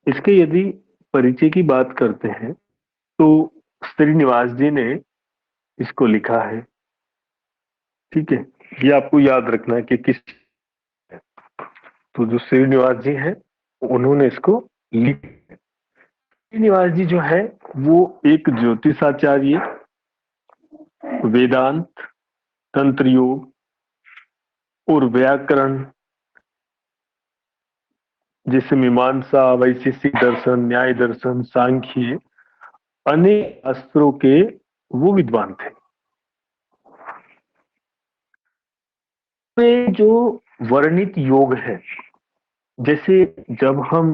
इसके यदि परिचय की बात करते हैं तो श्रीनिवास जी ने इसको लिखा है। ठीक है, ये आपको याद रखना है कि किस, तो जो श्रीनिवास जी हैं उन्होंने इसको लिखा। श्रीनिवास जी जो है वो एक ज्योतिषाचार्य, वेदांत, तंत्र योग और व्याकरण जैसे मीमांसा, वैशेषिक दर्शन, न्याय दर्शन, सांख्य, अनेक शास्त्रों के वो विद्वान थे। में जो वर्णित योग है, जैसे जब हम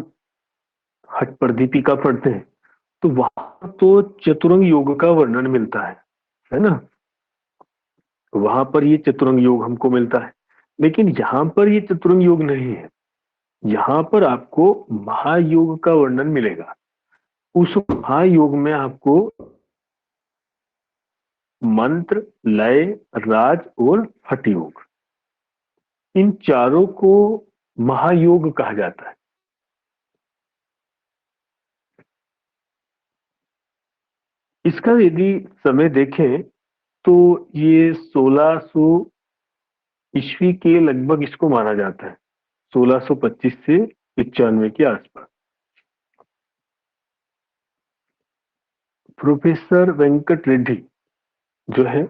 हठ प्रदीपिका पढ़ते हैं तो वहां तो चतुरंग योग का वर्णन मिलता है ना। वहां पर ये चतुरंग योग हमको मिलता है, लेकिन यहाँ पर ये चतुरंग योग नहीं है। यहाँ पर आपको महायोग का वर्णन मिलेगा। उस महायोग में आपको मंत्र, लय, राज और हठ योग, इन चारों को महायोग कहा जाता है। इसका यदि समय देखें तो ये 1600 ईस्वी के लगभग इसको माना जाता है, 1625 से 95 के आसपास। प्रोफेसर वेंकट रेड्डी जो है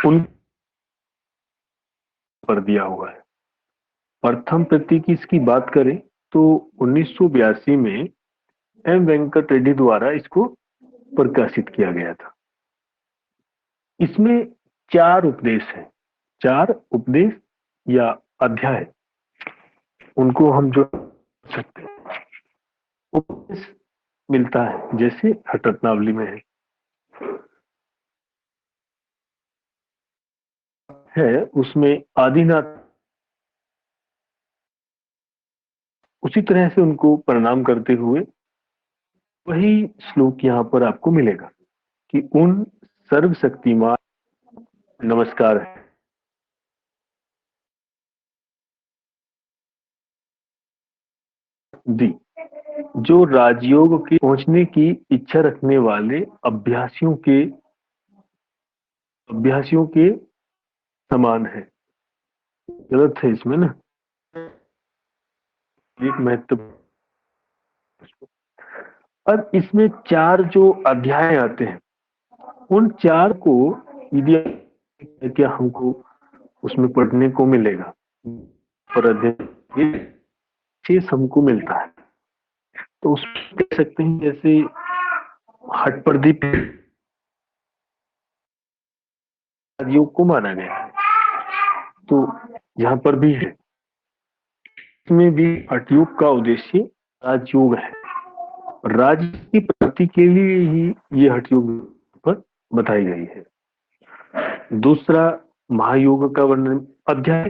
उन पर दिया हुआ है। प्रथम प्रति की इसकी बात करें तो 1982 में एम वेंकट रेड्डी द्वारा इसको प्रकाशित किया गया था। इसमें 4 उपदेश हैं, 4 उपदेश या अध्याय उनको हम जो सकते हैं उपदेश मिलता है, जैसे हठ रत्नावली में है उसमें आदिनाथ, उसी तरह से उनको प्रणाम करते हुए वही श्लोक यहाँ पर आपको मिलेगा कि उन सर्वशक्तिमान नमस्कार है दी, जो राजयोग के पहुंचने की इच्छा रखने वाले अभ्यासियों के समान है। गलत है इसमें ना, एक महत्व। अब इसमें 4 जो अध्याय आते हैं, उन 4 को यदि क्या हमको उसमें पढ़ने को मिलेगा, पर अध्याय शेष हमको मिलता है, तो उसमें देख सकते हैं जैसे हठ प्रदीप योग को माना गया है, तो यहाँ पर भी है। इसमें भी हठ योग का उद्देश्य राजयोग है, राज की प्राप्ति के लिए ही ये हठ योग पर बताई गई है। दूसरा महायोग का वर्णन अध्याय,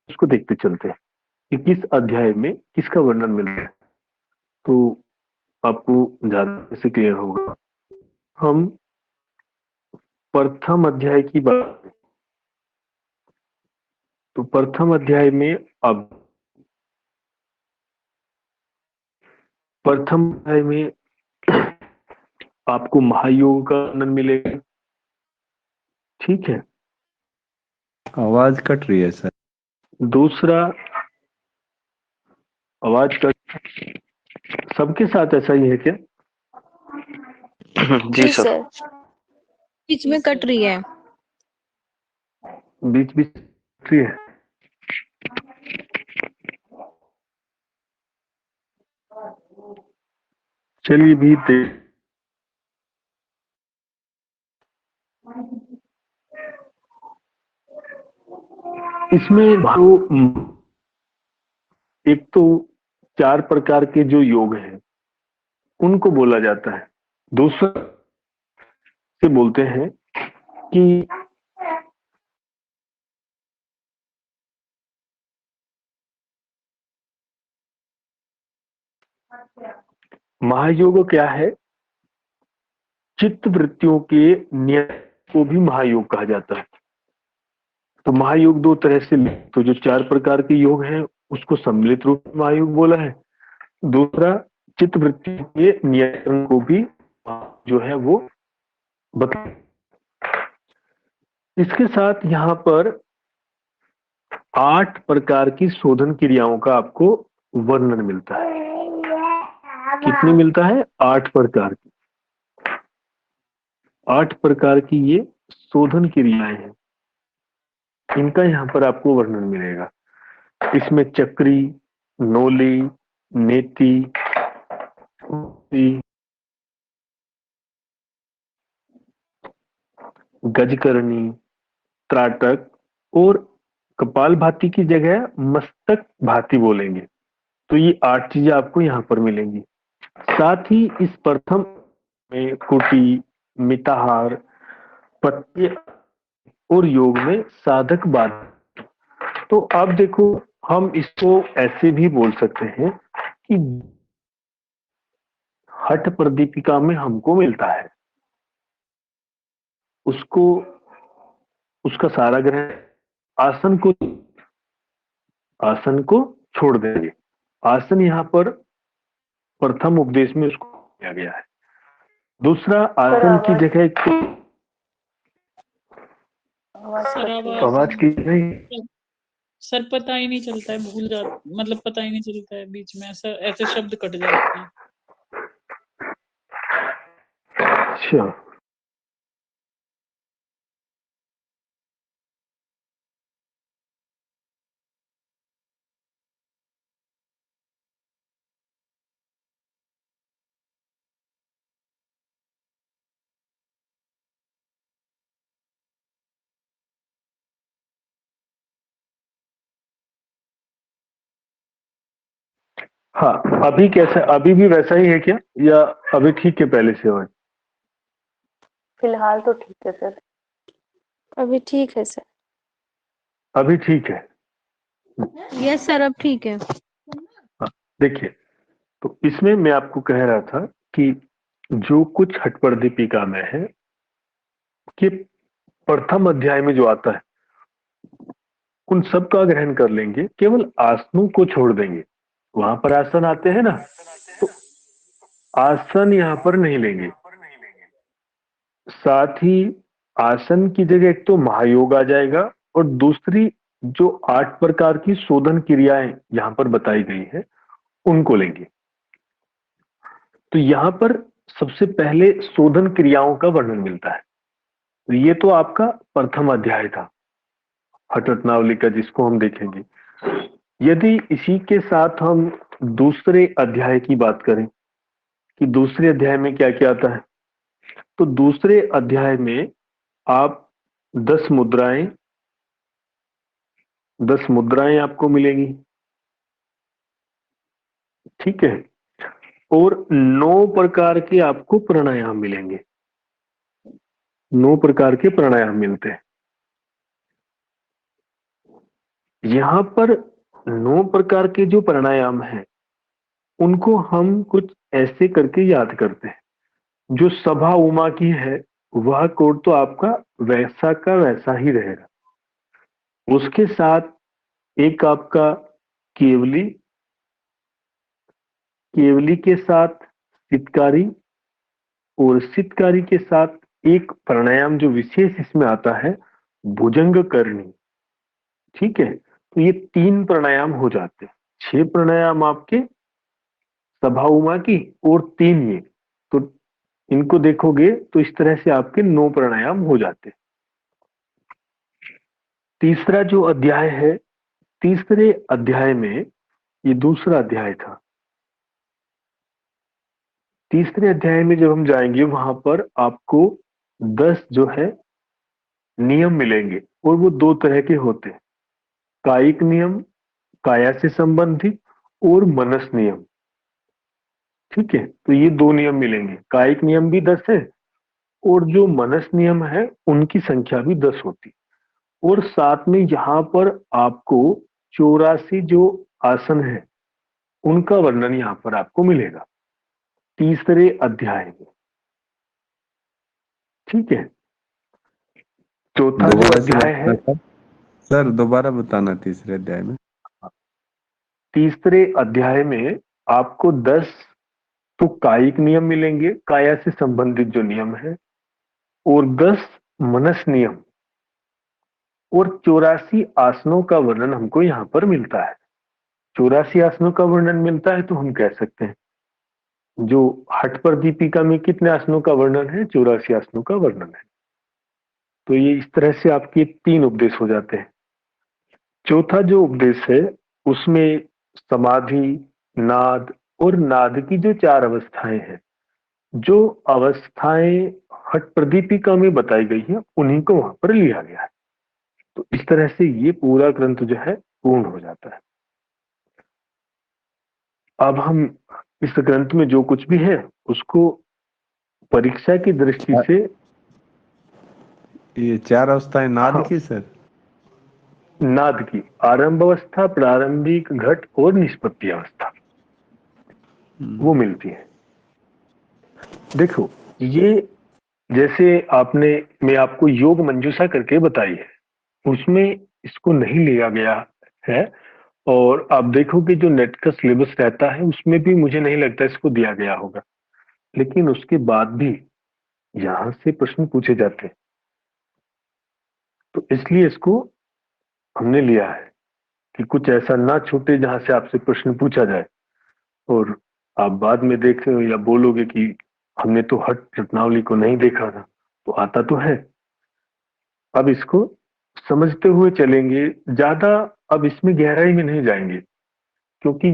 उसको देखते चलते हैं कि किस अध्याय में किसका वर्णन मिल रहा है, तो आपको ज्यादा से क्लियर होगा। हम प्रथम अध्याय की बात, तो प्रथम अध्याय में अब प्रथम अध्याय में आपको महायोग का वर्णन मिलेगा। ठीक है, आवाज कट रही है सर। दूसरा आवाज का सबके साथ ऐसा ही है क्या? जी सर, बीच में कट रही है। बीच बीच है। चलिए भी इसमें भाव एक तो 4 प्रकार के जो योग हैं उनको बोला जाता है। दूसरा से बोलते हैं कि महायोग क्या है, चित्त वृत्तियों के नियम को भी महायोग कहा जाता है। तो महायोग 2 तरह से, तो जो 4 प्रकार के योग हैं उसको सम्मिलित रूप में महायोग बोला है। दूसरा, चित्त वृत्ति के नियंत्रण को भी जो है वो बता। इसके साथ यहाँ पर 8 प्रकार की शोधन क्रियाओं का आपको वर्णन मिलता है। कितनी मिलता है? 8 प्रकार की। 8 प्रकार की ये शोधन क्रियाएं हैं, इनका यहाँ पर आपको वर्णन मिलेगा। इसमें चक्री, नोली, नेति, गजकरणी, त्राटक और कपाल भाती की जगह मस्तक भाती बोलेंगे। तो ये 8 चीजें आपको यहाँ पर मिलेंगी। साथ ही इस प्रथम में कुटी, मिताहार, पत्य और योग में साधक बाधक। तो अब देखो, हम इसको ऐसे भी बोल सकते हैं कि हठ प्रदीपिका में हमको मिलता है, उसको उसका सारा ग्रहण, आसन को छोड़ देंगे। आसन यहाँ पर प्रथम उपदेश में उसको किया गया है। दूसरा, आसन की जगह सर आवाज की नहीं। सर पता ही नहीं चलता है, भूल जा, मतलब पता ही नहीं चलता है, बीच में ऐसा ऐसे शब्द कट जाते हैं। अच्छा, हाँ, अभी कैसा, अभी भी वैसा ही है क्या, या अभी ठीक है पहले से? और फिलहाल तो ठीक है सर। अभी ठीक है सर। अभी ठीक है। यस सर, अब ठीक है। हाँ, देखिए, तो इसमें मैं आपको कह रहा था कि जो कुछ हटपर दीपिका में है कि प्रथम अध्याय में जो आता है उन सब का ग्रहण कर लेंगे, केवल आसनों को छोड़ देंगे। वहां पर आसन आते हैं ना, तो आसन यहाँ पर नहीं लेंगे। साथ ही आसन की जगह एक तो महायोग आ जाएगा, और दूसरी जो 8 प्रकार की शोधन क्रियाएं यहाँ पर बताई गई है उनको लेंगे। तो यहाँ पर सबसे पहले शोधन क्रियाओं का वर्णन मिलता है। तो ये तो आपका प्रथम अध्याय था हठ रत्नावली का, जिसको हम देखेंगे। यदि इसी के साथ हम दूसरे अध्याय की बात करें कि दूसरे अध्याय में क्या क्या आता है, तो दूसरे अध्याय में आप 10 मुद्राएं आपको मिलेंगी, ठीक है, और 9 प्रकार के आपको प्राणायाम मिलेंगे। 9 प्रकार के प्राणायाम मिलते हैं यहाँ पर। 9 प्रकार के जो प्राणायाम हैं उनको हम कुछ ऐसे करके याद करते हैं। जो सभा उमा की है वह कोड तो आपका वैसा का वैसा ही रहेगा। उसके साथ एक आपका केवली, केवली के साथ सितकारी, और सितकारी के साथ एक प्राणायाम जो विशेष इसमें आता है, भुजंग करनी। ठीक है, तो ये 3 प्राणायाम हो जाते हैं। 6 प्राणायाम आपके सभा उमा की और 3 ये, तो इनको देखोगे तो इस तरह से आपके 9 प्राणायाम हो जाते हैं। तीसरा जो अध्याय है, तीसरे अध्याय में, ये दूसरा अध्याय था, तीसरे अध्याय में जब हम जाएंगे वहां पर आपको 10 जो है नियम मिलेंगे, और वो 2 तरह के होते हैं। कायिक नियम, काया से संबंधित, और मनस नियम। ठीक है, तो ये 2 नियम मिलेंगे। कायिक नियम भी 10 है, और जो मनस नियम है उनकी संख्या भी 10 होती। और साथ में यहाँ पर आपको 84 जो आसन है उनका वर्णन यहाँ पर आपको मिलेगा तीसरे अध्याय में। ठीक है, चौथा जो दोबारा से अध्याय है, बताना सर, दोबारा बताना तीसरे अध्याय में। तीसरे अध्याय में आपको 10 तो कायिक नियम मिलेंगे, काया से संबंधित जो नियम है, और 10 मनस नियम और 84 आसनों का वर्णन हमको यहाँ पर मिलता है। 84 आसनों का वर्णन मिलता है तो हम कह सकते हैं जो हठ पर दीपिका में कितने आसनों का वर्णन है, 84 आसनों का वर्णन है। तो ये इस तरह से आपके 3 उपदेश हो जाते हैं। चौथा जो उपदेश है उसमें समाधि, नाद और नाद की जो 4 अवस्थाएं हैं, जो अवस्थाएं हठ प्रदीपिका में बताई गई है, उन्हीं को वहां पर लिया गया है। तो इस तरह से ये पूरा ग्रंथ जो है पूर्ण हो जाता है। अब हम इस ग्रंथ में जो कुछ भी है उसको परीक्षा की दृष्टि से, ये 4 अवस्थाएं नाद हाँ, की सर? नाद की आरंभ अवस्था, प्रारंभिक, घट और निष्पत्ति अवस्था वो मिलती है। देखो, ये जैसे मैं आपको योग मंजूषा करके बताई है, उसमें इसको नहीं लिया गया है। और आप देखोगे जो नेट का सिलेबस रहता है उसमें भी मुझे नहीं लगता इसको दिया गया होगा, लेकिन उसके बाद भी यहां से प्रश्न पूछे जाते हैं, तो इसलिए इसको हमने लिया है कि कुछ ऐसा ना छूटे जहां से आपसे प्रश्न पूछा जाए और आप बाद में देख या बोलोगे कि हमने तो हठ रत्नावली को नहीं देखा था। तो आता तो है। अब इसको समझते हुए चलेंगे, ज्यादा अब इसमें गहराई में नहीं जाएंगे, क्योंकि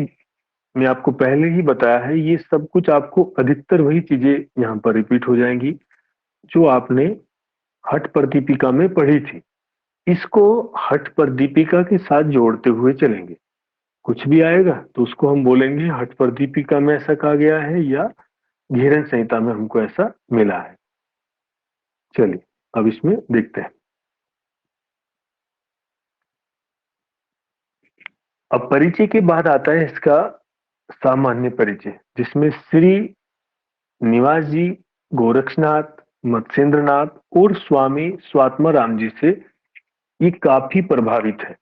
मैं आपको पहले ही बताया है ये सब कुछ आपको अधिकतर वही चीजें यहाँ पर रिपीट हो जाएंगी जो आपने हठ पर दीपिका में पढ़ी थी। इसको हठ पर दीपिका के साथ जोड़ते हुए चलेंगे। कुछ भी आएगा तो उसको हम बोलेंगे हठ पर दीपिका में ऐसा कहा गया है या घेरन संहिता में हमको ऐसा मिला है। चलिए अब इसमें देखते हैं। अब परिचय के बाद आता है इसका सामान्य परिचय, जिसमें श्री निवास जी, गोरक्षनाथ, मत्स्येंद्रनाथ और स्वामी स्वात्मा राम जी से ये काफी प्रभावित है।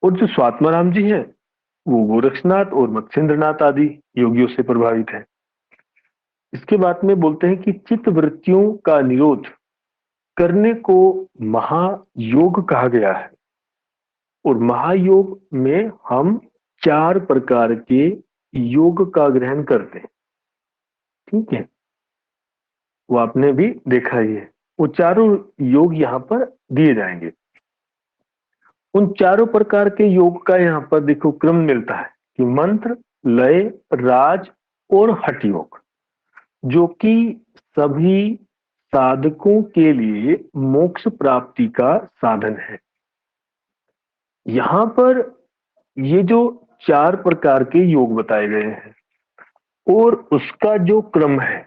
और जो स्वात्मा राम जी हैं वो गोरक्षनाथ और मत्स्येंद्रनाथ आदि योगियों से प्रभावित है। इसके बाद में बोलते हैं कि चित्त वृत्तियों का निरोध करने को महायोग कहा गया है, और महायोग में हम 4 प्रकार के योग का ग्रहण करते हैं। ठीक है, वो आपने भी देखा ही है। वो चारों योग यहाँ पर दिए जाएंगे। उन चारों प्रकार के योग का यहाँ पर देखो क्रम मिलता है कि मंत्र, लय, राज और हठ योग, जो कि सभी साधकों के लिए मोक्ष प्राप्ति का साधन है। यहाँ पर ये जो 4 प्रकार के योग बताए गए हैं और उसका जो क्रम है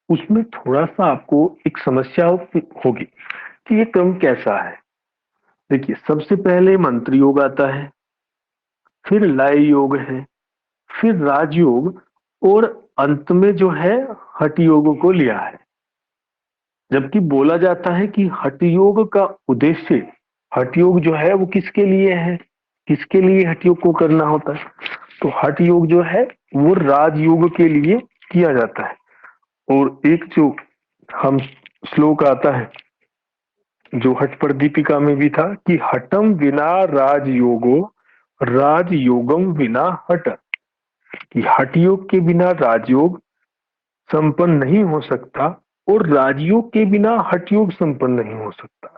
उसमें थोड़ा सा आपको एक समस्या होगी कि ये क्रम कैसा है। देखिए, सबसे पहले मंत्र योग आता है, फिर लय योग है, फिर राजयोग, और अंत में जो है हठ योग को लिया है। जबकि बोला जाता है कि हठ योग का उद्देश्य, हठ योग जो है वो किसके लिए है, किसके लिए हठ योग को करना होता है, तो हठ योग जो है वो राजयोग के लिए किया जाता है। और एक जो हम श्लोक आता है जो हठ पर दीपिका में भी था कि हठम विना राजयोगो राजयोगम विना हठ, कि हठ योग के बिना राजयोग संपन्न नहीं हो सकता और राजयोग के बिना हठ योग संपन्न नहीं हो सकता।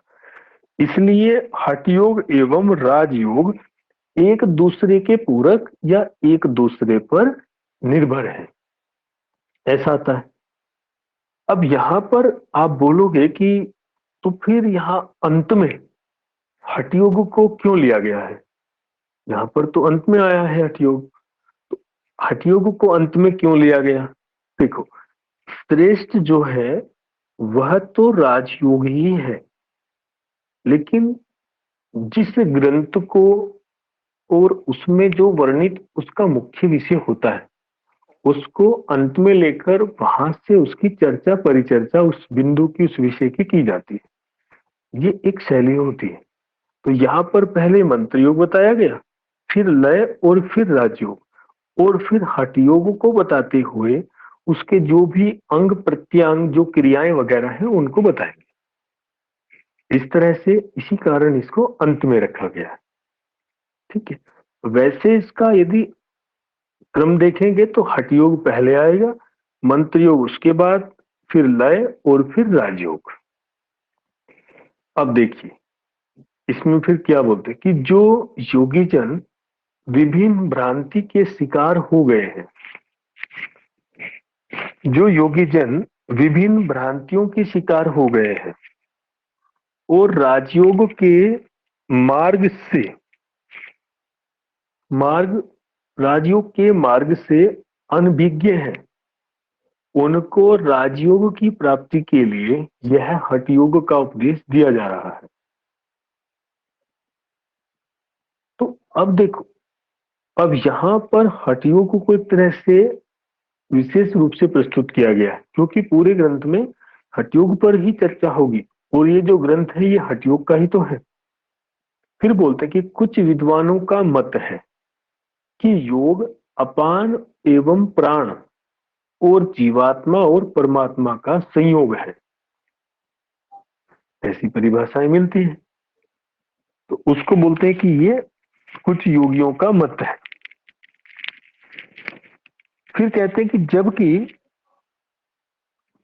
इसलिए हठ योग एवं राजयोग एक दूसरे के पूरक या एक दूसरे पर निर्भर है, ऐसा आता है। अब यहां पर आप बोलोगे कि तो फिर यहाँ अंत में हठ योग को क्यों लिया गया है, यहाँ पर तो अंत में आया है हठ योग, तो हठ योग को अंत में क्यों लिया गया। देखो, श्रेष्ठ जो है वह तो राजयोग ही है, लेकिन जिस ग्रंथ को और उसमें जो वर्णित उसका मुख्य विषय होता है उसको अंत में लेकर वहां से उसकी चर्चा परिचर्चा उस बिंदु की, उस विषय की जाती है। ये एक शैली होती है। तो यहाँ पर पहले मंत्र योग बताया गया, फिर लय और फिर राजयोग और फिर हठ योग को बताते हुए उसके जो भी अंग प्रत्यंग जो क्रियाएं वगैरह हैं उनको बताएंगे। इस तरह से इसी कारण इसको अंत में रखा गया है। ठीक है, वैसे इसका यदि क्रम देखेंगे तो हठ योग पहले आएगा, मंत्र योग उसके बाद, फिर लय और फिर राजयोग। अब देखिए इसमें फिर क्या बोलते हैं कि जो योगी जन विभिन्न भ्रांति के शिकार हो गए हैं, जो योगी जन विभिन्न भ्रांतियों के शिकार हो गए हैं और राजयोग के मार्ग से राजयोग के मार्ग से अनभिज्ञ हैं, उनको राजयोग की प्राप्ति के लिए यह हठ योग का उपदेश दिया जा रहा है। तो अब देखो, अब यहाँ पर हठ योग को एक तरह से विशेष रूप से प्रस्तुत किया गया है, क्योंकि पूरे ग्रंथ में हठ योग पर ही चर्चा होगी और ये जो ग्रंथ है ये हठ योग का ही तो है। फिर बोलते हैं कि कुछ विद्वानों का मत है कि योग अपान एवं प्राण और जीवात्मा और परमात्मा का संयोग है, ऐसी परिभाषाएं मिलती है। तो उसको बोलते हैं कि ये कुछ योगियों का मत है। फिर कहते हैं कि जबकि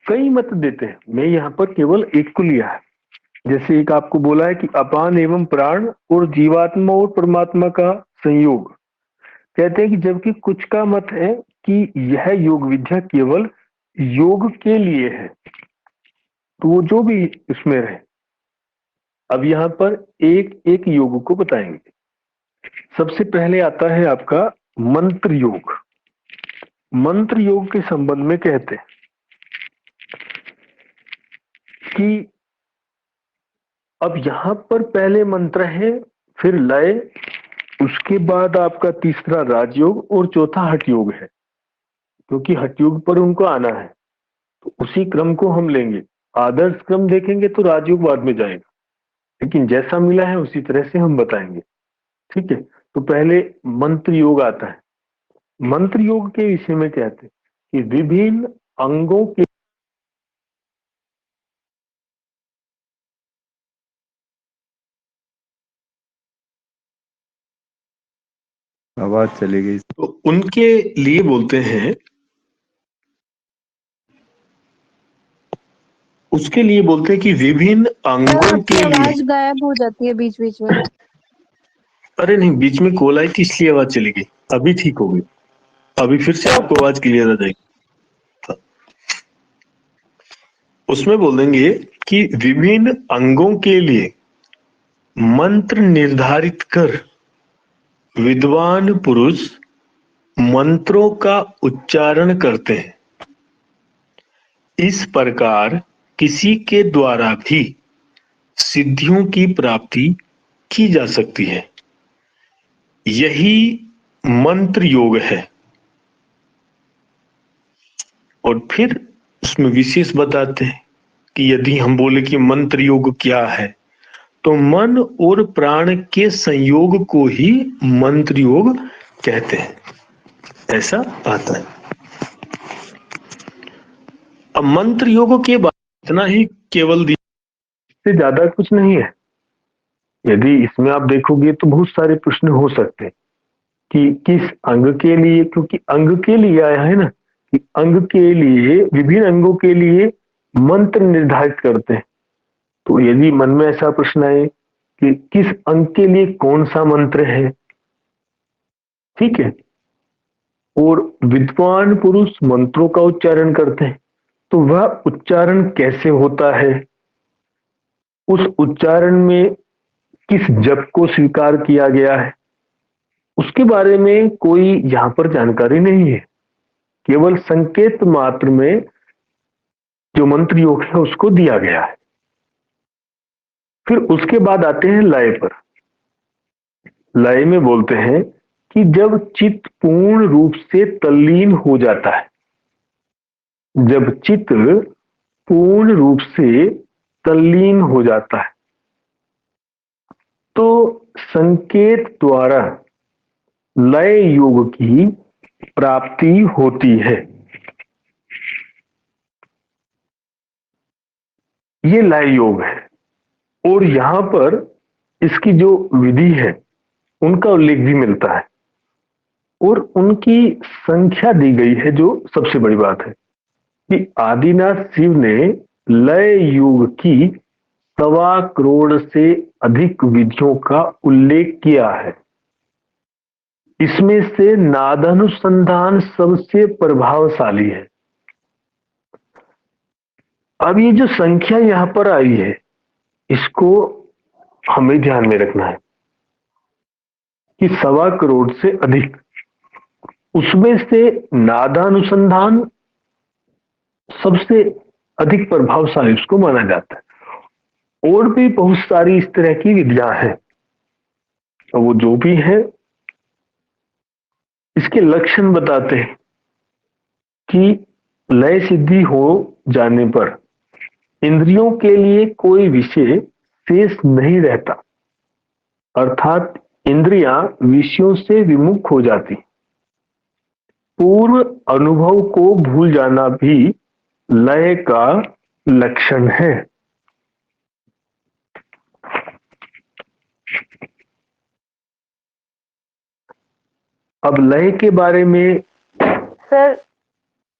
कई मत देते हैं, मैं यहाँ पर केवल एक को लिया है। जैसे एक आपको बोला है कि अपान एवं प्राण और जीवात्मा और परमात्मा का संयोग, कहते हैं कि जबकि कुछ का मत है कि यह योग विद्या केवल योग के लिए है, तो वो जो भी इसमें रहे। अब यहाँ पर एक एक योग को बताएंगे। सबसे पहले आता है आपका मंत्र योग। मंत्र योग के संबंध में कहते हैं कि अब यहां पर पहले मंत्र है, फिर लय, उसके बाद आपका तीसरा राजयोग और चौथा हठ योग है, क्योंकि हठ योग पर उनको आना है तो उसी क्रम को हम लेंगे। आदर्श क्रम देखेंगे तो राजयोग बाद में जाएगा, लेकिन जैसा मिला है उसी तरह से हम बताएंगे। ठीक है, तो पहले मंत्र योग आता है। मंत्र योग के विषय में कहते हैं कि विभिन्न अंगों के आवाज चली गई। तो उनके लिए बोलते हैं, उसके लिए बोलते हैं कि विभिन्न सर अंगों आपकी के लिए। आवाज गायब हो जाती है बीच बीच में। अरे नहीं, बीच में कॉल आई थी इसलिए आवाज चली गई, अभी ठीक हो गई। अभी फिर से आपको आवाज क्लियर आ जाएगी। उसमें बोल देंगे कि विभिन्न अंगों के लिए मंत्र निर्धारित कर विद्वान पुरुष मंत्रों का उच्चारण करते हैं। इस प्रकार किसी के द्वारा भी सिद्धियों की प्राप्ति की जा सकती है। यही मंत्र योग है। और फिर उसमें विशेष बताते हैं कि यदि हम बोले कि मंत्र योग क्या है, तो मन और प्राण के संयोग को ही मंत्र योग कहते हैं, ऐसा आता है। अब मंत्र योग के बाद इतना ही केवल से ज्यादा कुछ नहीं है। यदि इसमें आप देखोगे तो बहुत सारे प्रश्न हो सकते हैं कि किस अंग के लिए, क्योंकि अंग के लिए आया है ना, कि अंग के लिए, विभिन्न अंगों के लिए मंत्र निर्धारित करते हैं। तो यदि मन में ऐसा प्रश्न आए कि किस अंग के लिए कौन सा मंत्र है, ठीक है, और विद्वान पुरुष मंत्रों का उच्चारण करते हैं, तो वह उच्चारण कैसे होता है, उस उच्चारण में किस जप को स्वीकार किया गया है, उसके बारे में कोई यहां पर जानकारी नहीं है। केवल संकेत मात्र में जो मंत्र योग है उसको दिया गया है। फिर उसके बाद आते हैं लय पर। लय में बोलते हैं कि जब चित्त पूर्ण रूप से तल्लीन हो जाता है, जब चित्त पूर्ण रूप से तल्लीन हो जाता है, तो संकेत द्वारा लय योग की प्राप्ति होती है। ये लय योग है और यहां पर इसकी जो विधि है उनका उल्लेख भी मिलता है और उनकी संख्या दी गई है, जो सबसे बड़ी बात है कि आदिनाथ शिव ने लय योग की 1.25 करोड़ से अधिक विधियों का उल्लेख किया है। इसमें से नादानुसंधान सबसे प्रभावशाली है। अब ये जो संख्या यहां पर आई है, इसको हमें ध्यान में रखना है कि 1.25 करोड़ से अधिक, उसमें से नादानुसंधान सबसे अधिक प्रभावशाली उसको माना जाता है। और भी बहुत सारी इस तरह की विधियां हैं, तो वो जो भी है इसके लक्षण बताते हैं कि लय सिद्धि हो जाने पर इंद्रियों के लिए कोई विषय शेष नहीं रहता, अर्थात इंद्रियां विषयों से विमुख हो जाती। पूर्व अनुभव को भूल जाना भी लय का लक्षण है। अब लय के बारे में सर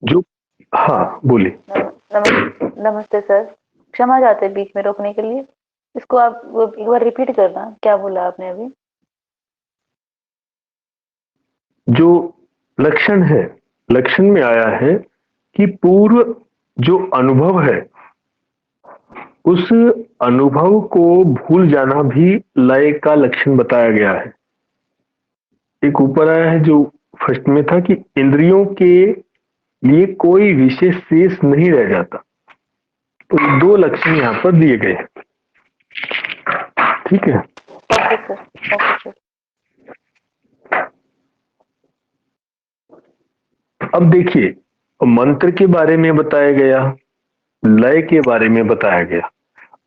जो, हाँ बोलिए। नमस्ते सर, क्षमा चाहते हैं बीच में रोकने के लिए। इसको आप एक बार रिपीट करना, क्या बोला आपने अभी? जो लक्षण है, लक्षण में आया है कि पूर्व जो अनुभव है उस अनुभव को भूल जाना भी लय का लक्षण बताया गया है। एक ऊपर आया है जो फर्स्ट में था कि इंद्रियों के लिए कोई विशेष शेष नहीं रह जाता। तो 2 लक्षण यहां पर दिए गए हैं। ठीक है, ओके सर, ओके सर। अब देखिए, मंत्र के बारे में बताया गया, लय के बारे में बताया गया।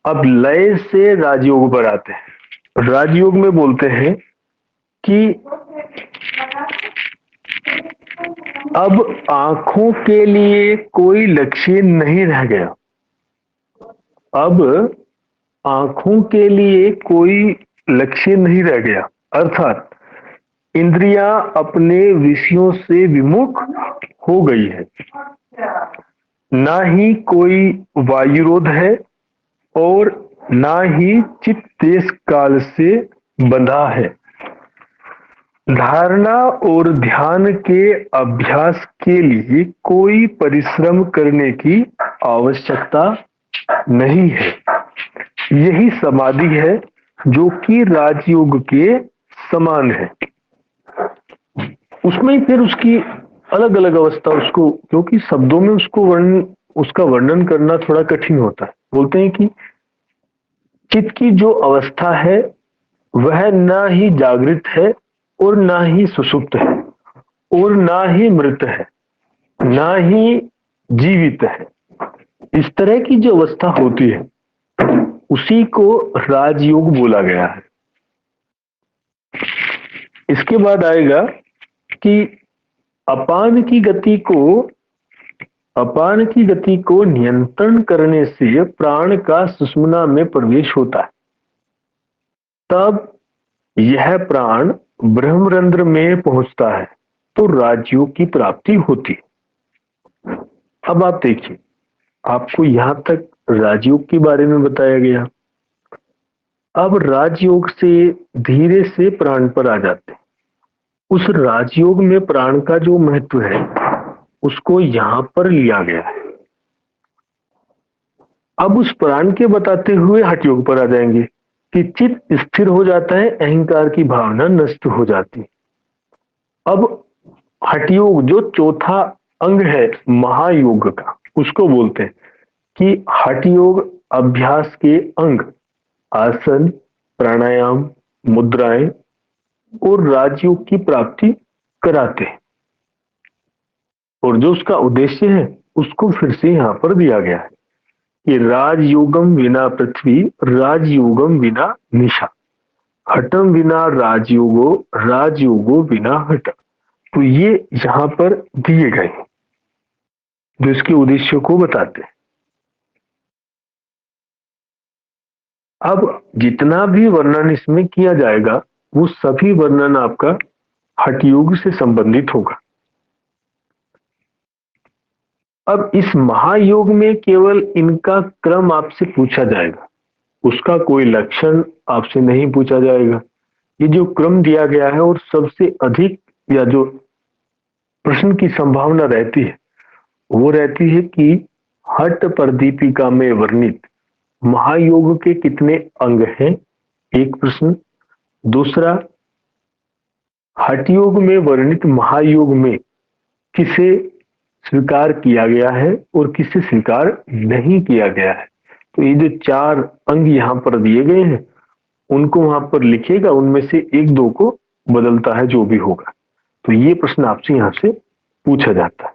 अब लय से राजयोग पर आते हैं। राजयोग में बोलते हैं कि अब आंखों के लिए कोई लक्ष्य नहीं रह गया। अब आंखों के लिए कोई लक्ष्य नहीं रह गया, अर्थात इंद्रियां अपने विषयों से विमुख हो गई है। ना ही कोई वायुरोध है और ना ही चित्त देश काल से बंधा है। धारणा और ध्यान के अभ्यास के लिए कोई परिश्रम करने की आवश्यकता नहीं है। यही समाधि है जो कि राजयोग के समान है। उसमें फिर उसकी अलग अलग अवस्था, उसको क्योंकि शब्दों में उसका वर्णन करना थोड़ा कठिन होता है। बोलते हैं कि चित्त की जो अवस्था है वह ना ही जागृत है और ना ही सुषुप्त है और ना ही मृत है, ना ही जीवित है। इस तरह की जो अवस्था होती है उसी को राजयोग बोला गया है। इसके बाद आएगा कि अपान की गति को नियंत्रण करने से प्राण का सुषुम्ना में प्रवेश होता है। तब यह प्राण ब्रह्मरंध्र में पहुंचता है तो राजयोग की प्राप्ति होती है। अब आप देखिए, आपको यहां तक राजयोग के बारे में बताया गया। अब राजयोग से धीरे से प्राण पर आ जाते हैं। उस राजयोग में प्राण का जो महत्व है उसको यहां पर लिया गया है। अब उस प्राण के बताते हुए हठ योग पर आ जाएंगे कि चित्त स्थिर हो जाता है, अहंकार की भावना नष्ट हो जाती है। अब हठ योग जो चौथा अंग है महायोग का, उसको बोलते हैं कि हठ योग अभ्यास के अंग आसन, प्राणायाम, मुद्राएं और राजयोग की प्राप्ति कराते हैं। और जो उसका उद्देश्य है उसको फिर से यहां पर दिया गया है कि राजयोगम विना पृथ्वी, राजयोगम विना निशा। हठम विना राजयोगो, राजयोगो बिना हठ। तो ये यहाँ पर दिए गए जो इसके उद्देश्य को बताते हैं। अब जितना भी वर्णन इसमें किया जाएगा वो सभी वर्णन आपका हठ योग से संबंधित होगा। अब इस महायोग में केवल इनका क्रम आपसे पूछा जाएगा, उसका कोई लक्षण आपसे नहीं पूछा जाएगा। ये जो क्रम दिया गया है और सबसे अधिक या जो प्रश्न की संभावना रहती है वो रहती है कि हठ प्रदीपिका में वर्णित महायोग के कितने अंग हैं, एक प्रश्न। दूसरा, हठ योग में वर्णित महायोग में किसे स्वीकार किया गया है और किसे स्वीकार नहीं किया गया है। तो ये जो 4 अंग यहाँ पर दिए गए हैं उनको वहां पर लिखिएगा, उनमें से 1-2 को बदलता है जो भी होगा। तो ये प्रश्न आपसे यहाँ से पूछा जाता है।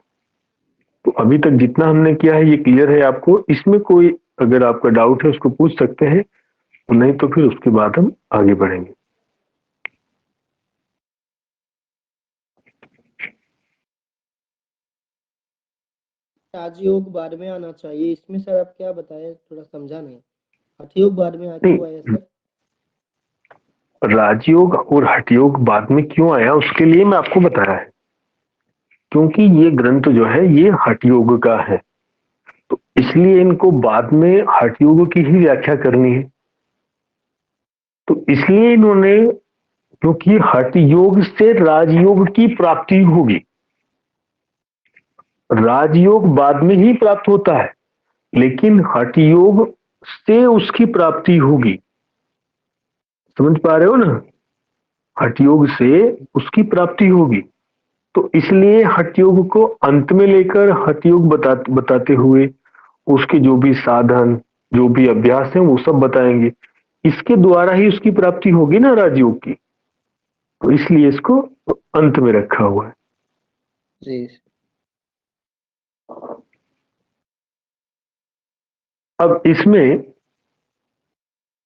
तो अभी तक जितना हमने किया है ये क्लियर है आपको? इसमें कोई अगर आपका डाउट है उसको पूछ सकते हैं, नहीं तो फिर उसके बाद हम आगे बढ़ेंगे। राजयोग बाद में आना चाहिए, इसमें सर आप क्या बताएं, थोड़ा समझा नहीं। हठयोग बाद में नहीं, क्यों आया सर? राजयोग और हठयोग बाद में क्यों आया उसके लिए मैं आपको बताया है, क्योंकि ये ग्रंथ जो है ये हठयोग का है, तो इसलिए इनको बाद में हठयोग की ही व्याख्या करनी है। तो इसलिए इन्होंने, क्योंकि हठयोग से राजयोग की प्राप्ति होगी, राजयोग बाद में ही प्राप्त होता है लेकिन हठयोग से उसकी प्राप्ति होगी। समझ पा रहे हो ना? हठयोग से उसकी प्राप्ति होगी, तो इसलिए हठयोग को अंत में लेकर हठयोग बताते हुए उसके जो भी साधन जो भी अभ्यास है वो सब बताएंगे। इसके द्वारा ही उसकी प्राप्ति होगी ना राजयोग की, तो इसलिए इसको अंत में रखा हुआ है। जी। अब इसमें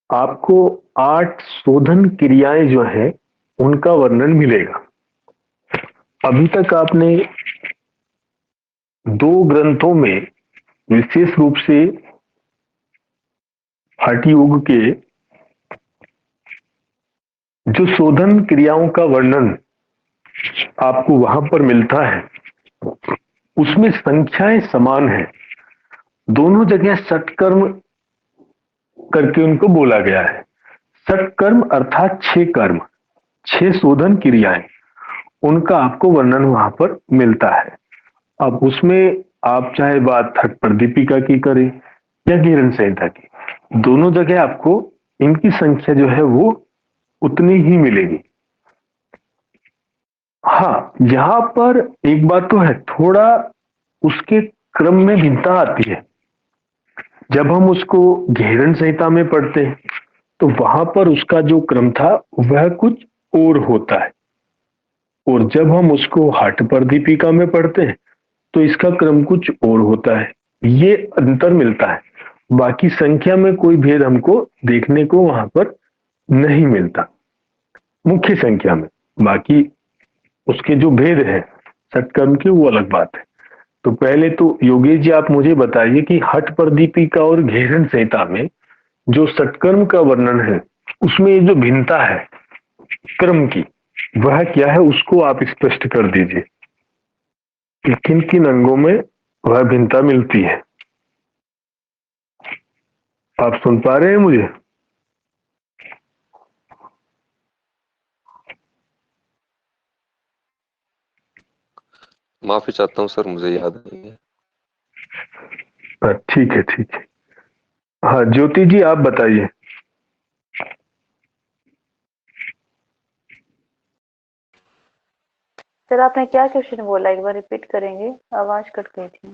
आपको 8 शोधन क्रियाएं जो है उनका वर्णन मिलेगा। अभी तक आपने 2 ग्रंथों में विशेष रूप से हठ योग के जो शोधन क्रियाओं का वर्णन आपको वहां पर मिलता है उसमें संख्याएं समान है, दोनों जगह सटकर्म करके उनको बोला गया है। सटकर्म अर्थात 6 कर्म, 6 शोधन क्रियाएं, उनका आपको वर्णन वहां पर मिलता है। अब उसमें आप चाहे बात हठ प्रदीपिका की करें या घेरन संहिता की, दोनों जगह आपको इनकी संख्या जो है वो उतनी ही मिलेगी। हाँ, यहां पर एक बात तो है, थोड़ा उसके क्रम में भिन्नता आती है। जब हम उसको घेरन संहिता में पढ़ते हैं तो वहां पर उसका जो क्रम था वह कुछ और होता है, और जब हम उसको हठ प्रदीपिका में पढ़ते हैं तो इसका क्रम कुछ और होता है। ये अंतर मिलता है, बाकी संख्या में कोई भेद हमको देखने को वहां पर नहीं मिलता मुख्य संख्या में। बाकी उसके जो भेद है सटकर्म के वो अलग बात है। तो पहले तो योगेश जी आप मुझे बताइए कि हठ प्रदीपिका और घेरन संहिता में जो सटकर्म का वर्णन है उसमें ये जो भिन्नता है क्रम की वह क्या है, उसको आप स्पष्ट कर दीजिए कि किन किन अंगों में वह भिन्नता मिलती है। आप सुन पा रहे हैं मुझे? माफी चाहता हूँ सर, मुझे याद नहीं है। ठीक है ठीक है। हाँ ज्योति जी आप बताइए। सर आपने क्या क्वेश्चन बोला, एक बार रिपीट करेंगे, आवाज कट गई थी।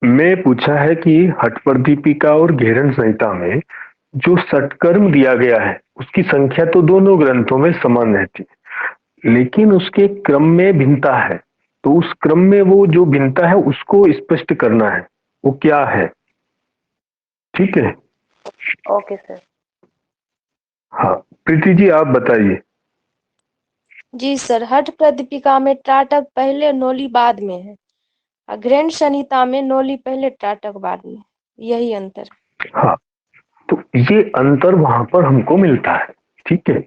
मैं पूछा है कि हठ प्रदीपिका और घेरन संहिता में जो सटकर्म दिया गया है उसकी संख्या तो दोनों ग्रंथों में समान रहती है लेकिन उसके क्रम में भिन्नता है, तो उस क्रम में वो जो भिन्नता है उसको स्पष्ट करना है, वो क्या है। ठीक है? Okay sir. हाँ प्रीति जी आप बताइए। जी सर, हठ प्रदीपिका में त्राटक पहले नोली बाद में है, और घृण संहिता में नोली पहले त्राटक बाद में, यही अंतर। हाँ तो ये अंतर वहां पर हमको मिलता है, ठीक है।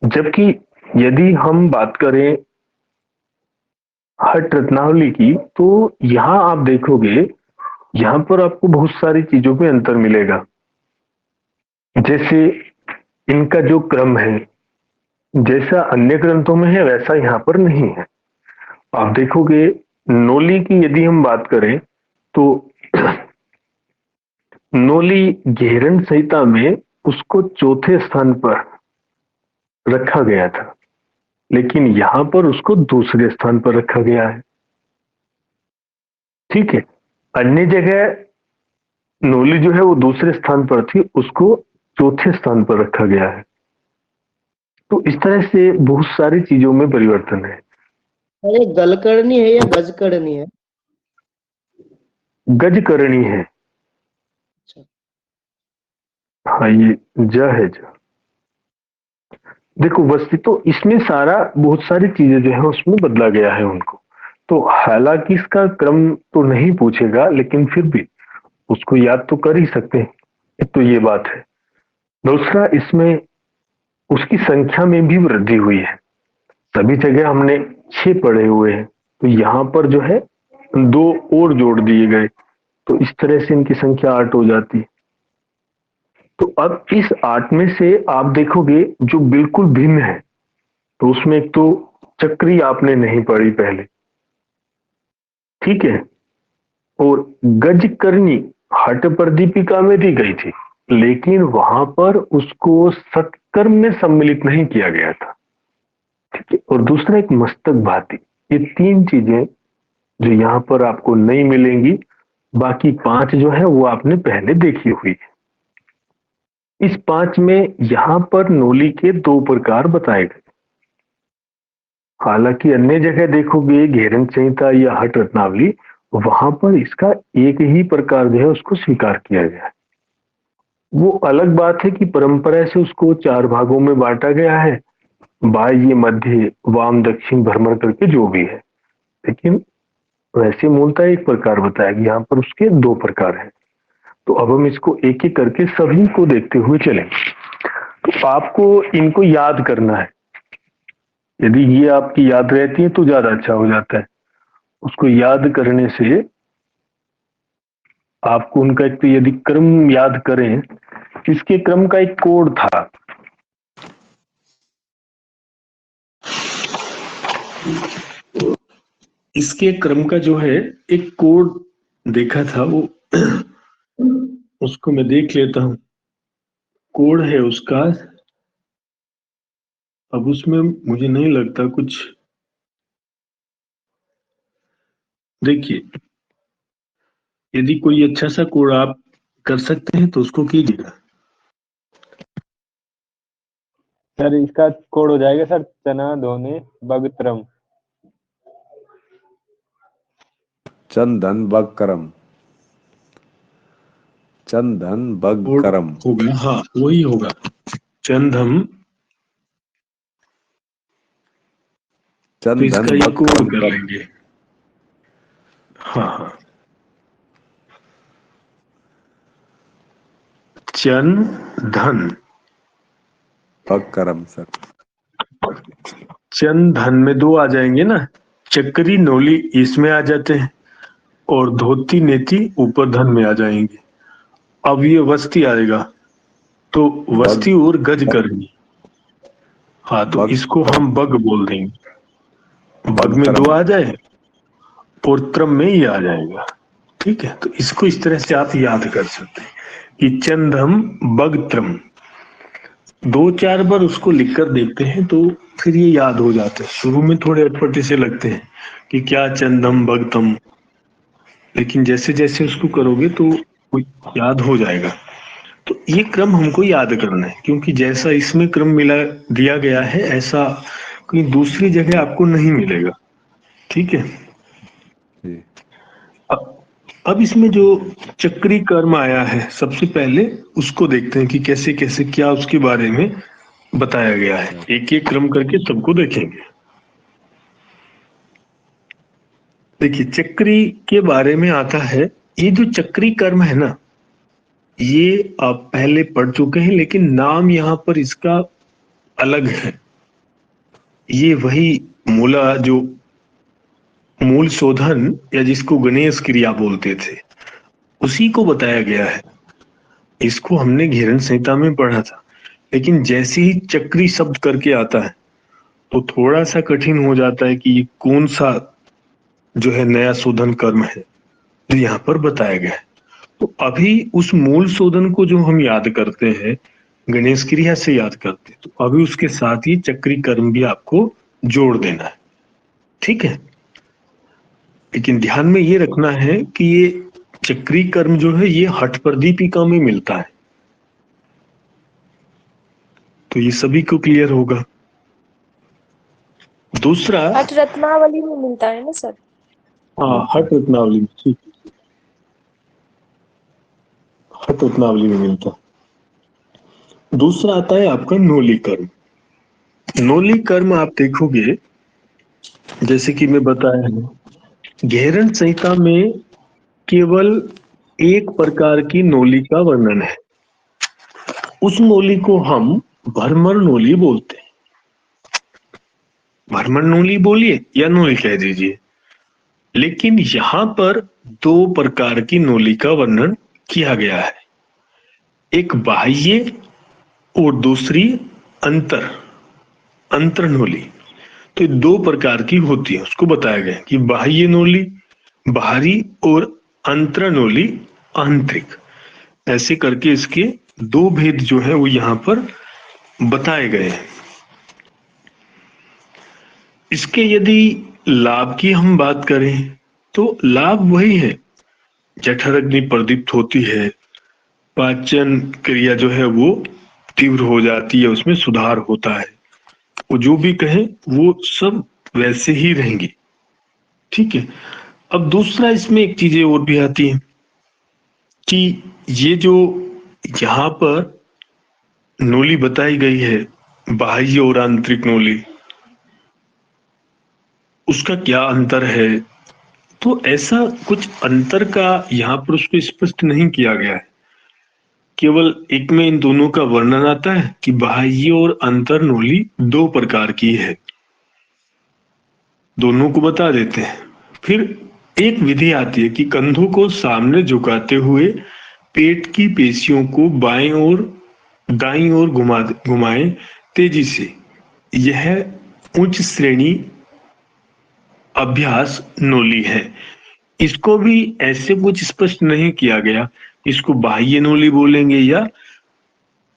जबकि यदि हम बात करें हठ रत्नावली की, तो यहाँ आप देखोगे यहाँ पर आपको बहुत सारी चीजों में अंतर मिलेगा। जैसे इनका जो क्रम है, जैसा अन्य ग्रंथों में है वैसा यहाँ पर नहीं है। आप देखोगे नोली की यदि हम बात करें तो नोली घेरन संहिता में उसको चौथे स्थान पर रखा गया था, लेकिन यहां पर उसको दूसरे स्थान पर रखा गया है, ठीक है। अन्य जगह नोली जो है वो दूसरे स्थान पर थी, उसको चौथे स्थान पर रखा गया है। तो इस तरह से बहुत सारी चीजों में परिवर्तन है। ये गलकर्णी है या गजकर्णी है? गजकर्णी है। हाँ ये ज है ज। देखो वस्तु तो इसमें सारा बहुत सारी चीजें जो है उसमें बदला गया है उनको। तो हालांकि इसका क्रम तो नहीं पूछेगा, लेकिन फिर भी उसको याद तो कर ही सकते हैं, तो ये बात है। दूसरा इसमें उसकी संख्या में भी वृद्धि हुई है। सभी जगह हमने 6 पढ़े हुए हैं, तो यहाँ पर जो है 2 और जोड़ दिए गए, तो इस तरह से इनकी संख्या 8 हो जाती है। तो अब इस 8 में से आप देखोगे जो बिल्कुल भिन्न है, तो उसमें एक तो चक्री आपने नहीं पढ़ी पहले, ठीक है। और गजकर्णी हठ प्रदीपिका में दी गई थी, लेकिन वहां पर उसको सत्कर्म में सम्मिलित नहीं किया गया था, ठीक है। और दूसरा एक मस्तक भाती, ये 3 चीजें जो यहाँ पर आपको नहीं मिलेंगी, बाकी 5 जो है वो आपने पहले देखी हुई है। इस 5 में यहां पर नोली के 2 प्रकार बताए गए। हालांकि अन्य जगह देखोगे घेरन संहिता या हठ रत्नावली, वहां पर इसका एक ही प्रकार जो है उसको स्वीकार किया गया है। वो अलग बात है कि परंपरा से उसको 4 भागों में बांटा गया है, बाह्य मध्य वाम दक्षिण भ्रमण करके जो भी है, लेकिन वैसे मूलतः एक प्रकार बताया गया। यहाँ पर उसके 2 प्रकार हैं। तो अब हम इसको एक एक करके सभी को देखते हुए चलेंगे। तो आपको इनको याद करना है। यदि ये आपकी याद रहती है तो ज्यादा अच्छा हो जाता है। उसको याद करने से आपको उनका एक तो यदि क्रम याद करें, इसके क्रम का एक कोड था। इसके क्रम का जो है एक कोड देखा था, वो उसको मैं देख लेता हूं। कोड है उसका, अब उसमें मुझे नहीं लगता कुछ। देखिए यदि कोई अच्छा सा कोड आप कर सकते हैं तो उसको कीजिएगा। सर इसका कोड हो जाएगा सर, चना धोने बगत्रम। चंदन बगकरम, चंदन बगकरम होगा, हाँ वही होगा। चंदम, तो चंदन इसका ये कोड कर बगकरम लेंगे। हाँ हाँ, चन धन बगकरम सर। चन धन में 2 आ जाएंगे ना, चक्री नोली इसमें आ जाते हैं, और धोती नेति ऊपर धन में आ जाएंगे। अब ये वस्ती आएगा, तो वस्ती और गज करनी। हाँ तो इसको हम बग बोल देंगे। बग में 2 आ जाए और त्रम में ये आ जाएगा, ठीक है। तो इसको इस तरह से आप याद कर सकते हैं कि चंदम बग त्रम। 2-4 बार उसको लिखकर देखते हैं तो फिर ये याद हो जाता है। शुरू में थोड़े अटपटे से लगते हैं कि क्या चंदम बगतम, लेकिन जैसे जैसे उसको करोगे तो याद हो जाएगा। तो ये क्रम हमको याद करना है, क्योंकि जैसा इसमें क्रम मिला दिया गया है ऐसा कहीं दूसरी जगह आपको नहीं मिलेगा, ठीक है। अब इसमें जो चक्री कर्म आया है, सबसे पहले उसको देखते हैं कि कैसे कैसे क्या उसके बारे में बताया गया है। एक एक क्रम करके सबको देखेंगे। देखिए, चक्री के बारे में आता है। ये जो चक्री कर्म है ना, ये आप पहले पढ़ चुके हैं, लेकिन नाम यहां पर इसका अलग है। ये वही मूला जो मूल शोधन या जिसको गणेश क्रिया बोलते थे, उसी को बताया गया है। इसको हमने घेरन संहिता में पढ़ा था, लेकिन जैसे ही चक्री शब्द करके आता है तो थोड़ा सा कठिन हो जाता है कि ये कौन सा जो है नया शोधन कर्म है जो यहाँ पर बताया गया है। तो अभी उस मूल शोधन को जो हम याद करते हैं, गणेश क्रिया से याद करते हैं, तो अभी उसके साथ ही चक्री कर्म भी आपको जोड़ देना है। ठीक है, लेकिन ध्यान में ये रखना है कि ये चक्री कर्म जो है ये हठ प्रदीपिका में मिलता है। तो ये सभी को क्लियर होगा। दूसरा, हठ रत्नावली में मिलता है ना सर? हाँ, हठ रत्नावली में, ठीक है, हठ रत्नावली में मिलता है। दूसरा आता है आपका नोली कर्म। नोली कर्म आप देखोगे, जैसे कि मैं बताया है, घेरन संहिता में केवल एक प्रकार की नोली का वर्णन है। उस नोली को हम भ्रमर नोली बोलते हैं। भ्रमर नोली बोलिए या नोली कह दीजिए, लेकिन यहां पर दो प्रकार की नोली का वर्णन किया गया है। एक बाह्य और दूसरी अंतर नोली। तो दो प्रकार की होती है, उसको बताया गया कि बाह्य नोली बाहरी और अंतर नोली आंतरिक। ऐसे करके इसके दो भेद जो है वो यहां पर बताए गए हैं। इसके यदि लाभ की हम बात करें तो लाभ वही है, जठर अग्नि प्रदीप्त होती है, पाचन क्रिया जो है वो तीव्र हो जाती है, उसमें सुधार होता है। वो जो भी कहें वो सब वैसे ही रहेंगे। ठीक है। अब दूसरा, इसमें एक चीजें और भी आती है कि ये जो यहां पर नोली बताई गई है, बाह्य और आंतरिक नोली, उसका क्या अंतर है? तो ऐसा कुछ अंतर का यहां पर उसको स्पष्ट नहीं किया गया है। केवल एक में इन दोनों का वर्णन आता है कि बाह्य और अंतर नोली दो प्रकार की है, दोनों को बता देते हैं। फिर एक विधि आती है कि कंधों को सामने झुकाते हुए पेट की पेशियों को बाएं और दाईं ओर घुमाएं तेजी से। यह उच्च श्रेणी अभ्यास नोली है। इसको भी ऐसे कुछ स्पष्ट नहीं किया गया, इसको बाह्य नोली बोलेंगे या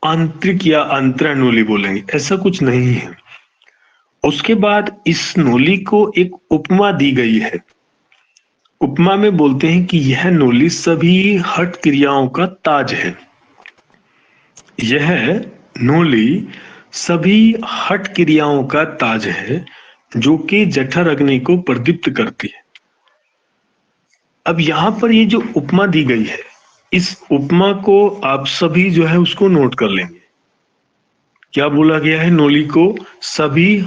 आंतरिक या अंतरा नोली बोलेंगे, ऐसा कुछ नहीं है। उसके बाद इस नोली को एक उपमा दी गई है। उपमा में बोलते हैं कि यह नोली सभी हठ क्रियाओं का ताज है। यह नोली सभी हठ क्रियाओं का ताज है जो कि जठर अग्नि को प्रदीप्त करती है। अब यहां पर ये जो उपमा दी गई है, इस उपमा को आप सभी जो है उसको नोट कर लेंगे। क्या बोला गया है? नोली को सभी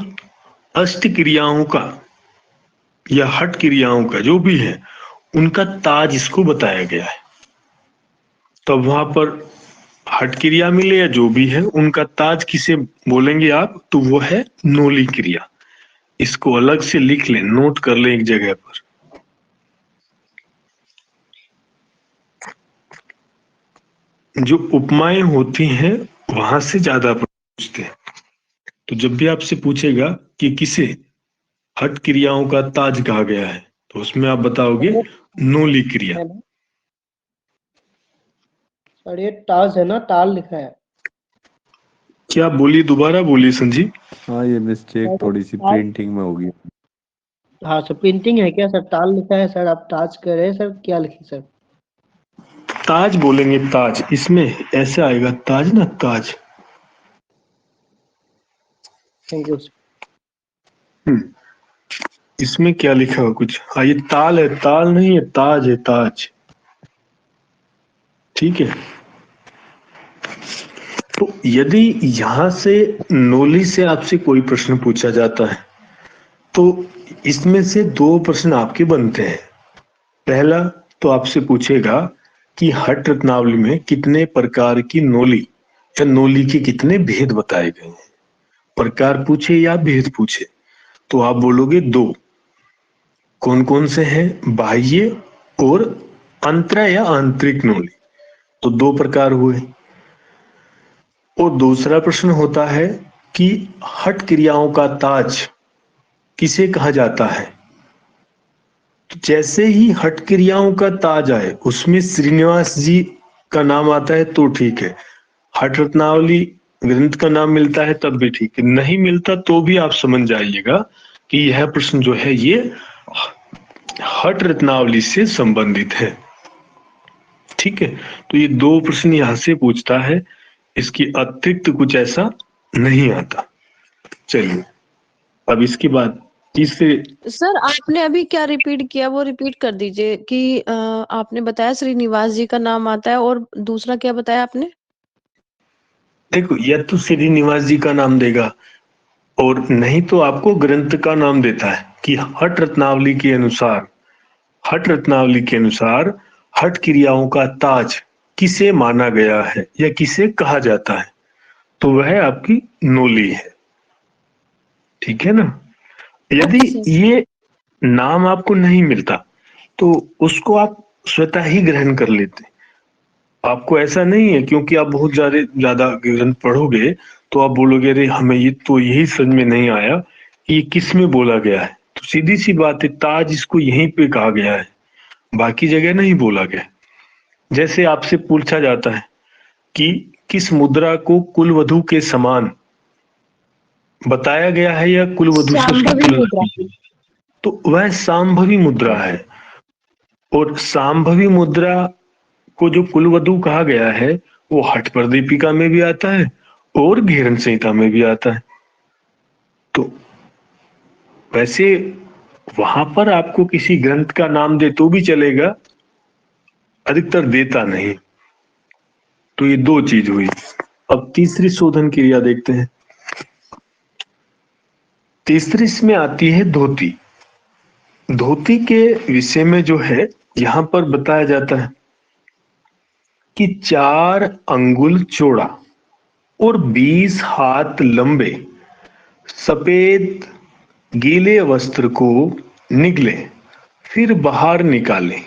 अष्ट क्रियाओं का या हठ क्रियाओं का जो भी है उनका ताज इसको बताया गया है। तब वहां पर हठ क्रिया मिले या जो भी है उनका ताज किसे बोलेंगे आप? तो वो है नोली क्रिया। इसको अलग से लिख लें, नोट कर लें एक जगह पर। जो उपमाएं होती हैं वहां से ज्यादा पूछते हैं। तो जब भी आपसे पूछेगा कि किसे हठ क्रियाओं का ताज कहा गया है, तो उसमें आप बताओगे नोली क्रिया। सर ये टाज है ना, टाल लिखा है। क्या बोलिए, दोबारा बोलिए संजीव। हाँ, ये मिस्टेक थोड़ी सी प्रिंटिंग में होगी। हाँ सर, प्रिंटिंग है क्या सर? टाल लिखा है सर, आप टाज कह रहे हैं सर, क्या लिखे सर? ताज बोलेंगे, ताज। इसमें ऐसे आएगा ताज ना, ताज। Thank you sir. इसमें क्या लिखा हुआ कुछ? हाँ, ये ताल है, ताल नहीं है, ताज है, ताज। ठीक है। तो यदि यहां से नोली से आपसे कोई प्रश्न पूछा जाता है तो इसमें से दो प्रश्न आपके बनते हैं। पहला तो आपसे पूछेगा कि हठ रत्नावली में कितने प्रकार की नोली या नोली के कितने भेद बताए गए हैं। प्रकार पूछे या भेद पूछे तो आप बोलोगे दो। कौन कौन से हैं? बाह्य और अंतर या आंतरिक नोली। तो दो प्रकार हुए। और दूसरा प्रश्न होता है कि हठ क्रियाओं का ताज किसे कहा जाता है। तो जैसे ही हठ क्रियाओं का ताज आए उसमें श्रीनिवास जी का नाम आता है तो ठीक है, हठ रत्नावली ग्रंथ का नाम मिलता है तब भी ठीक है, नहीं मिलता तो भी आप समझ जाइएगा कि यह प्रश्न जो है ये हठ रत्नावली से संबंधित है। ठीक है, तो ये दो प्रश्न यहां से पूछता है, इसकी अतिरिक्त कुछ ऐसा नहीं आता। चलिए अब इसके बाद तीसरे। सर आपने अभी क्या रिपीट किया वो रिपीट कर दीजिए कि आपने बताया श्रीनिवास जी का नाम आता है और दूसरा क्या बताया आपने? देखो या तो श्रीनिवास जी का नाम देगा और नहीं तो आपको ग्रंथ का नाम देता है कि हठ रत्नावली के अनुसार, हठ रत्नावली के अनुसार हठ क्रियाओं का ताज किसे माना गया है या किसे कहा जाता है, तो वह आपकी नोली है। ठीक है ना। यदि ये नाम आपको नहीं मिलता तो उसको आप स्वतः ही ग्रहण कर लेते। आपको ऐसा नहीं है क्योंकि आप बहुत ज्यादा ग्रंथ पढ़ोगे तो आप बोलोगे अरे हमें ये तो यही समझ में नहीं आया कि ये किस में बोला गया है। तो सीधी सी बात है, ताज इसको यहीं पे कहा गया है, बाकी जगह नहीं बोला गया। जैसे आपसे पूछा जाता है कि किस मुद्रा को कुलवधु के समान बताया गया है या कुलवधु से उसकी तुलना की गई, तो वह सांभवी मुद्रा है। और सांभवी मुद्रा को जो कुलवधु कहा गया है वो हठ प्रदीपिका में भी आता है और घेरन संहिता में भी आता है। तो वैसे वहां पर आपको किसी ग्रंथ का नाम दे तो भी चलेगा, अधिकतर देता नहीं। तो ये दो चीज हुई। अब तीसरी शोधन क्रिया देखते हैं। तीसरी इसमें आती है धोती। धोती के विषय में जो है यहां पर बताया जाता है कि 4 अंगुल चौड़ा और 20 हाथ लंबे सफेद गीले वस्त्र को निगले फिर बाहर निकाले।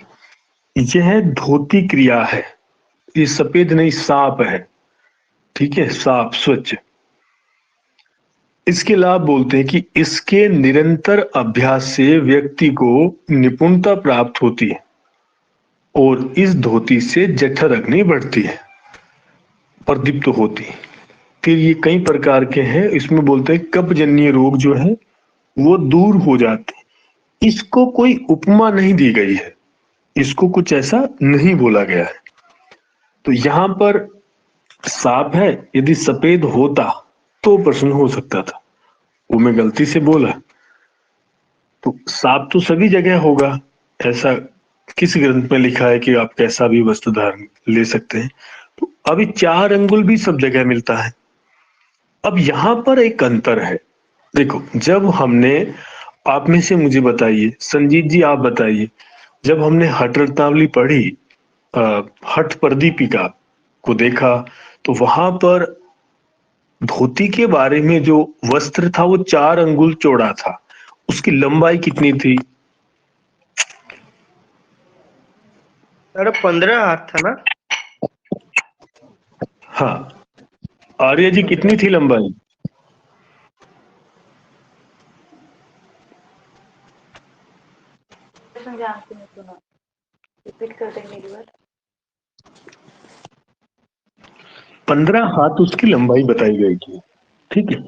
यह धोती क्रिया है। ये सफेद नहीं साफ है। ठीक है, साफ स्वच्छ। इसके लाभ बोलते हैं कि इसके निरंतर अभ्यास से व्यक्ति को निपुणता प्राप्त होती है और इस धोती से जठर अग्नि बढ़ती है, प्रदीप्त होती है। फिर ये कई प्रकार के हैं, इसमें बोलते हैं कफजन्य रोग जो है वो दूर हो जाते हैं। इसको कोई उपमा नहीं दी गई है, इसको कुछ ऐसा नहीं बोला गया है। तो यहां पर साफ है, यदि सफेद होता तो प्रश्न हो सकता था, वो मैं गलती से बोला। तो साफ तो सभी जगह होगा, ऐसा किस ग्रंथ में लिखा है कि आप कैसा भी वस्त्र धारण ले सकते हैं। तो अभी 4 अंगुल भी सब जगह मिलता है। अब यहां पर एक अंतर है। देखो, जब हमने, आप में से मुझे बताइए, संजीत जी आप बताइए, जब हमने हठ रत्नावली पढ़ी, हठ प्रदीपिका को देखा, तो वहां पर धोती के बारे में जो वस्त्र था वो 4 अंगुल चौड़ा था। उसकी लंबाई कितनी थी? सर 15 हाथ था ना? हाँ, आर्य जी कितनी थी लंबाई? जानती नहीं सुना, रिपीट कर देंगे एक बार। 15 हाथ उसकी लंबाई बताई गई थी। ठीक है,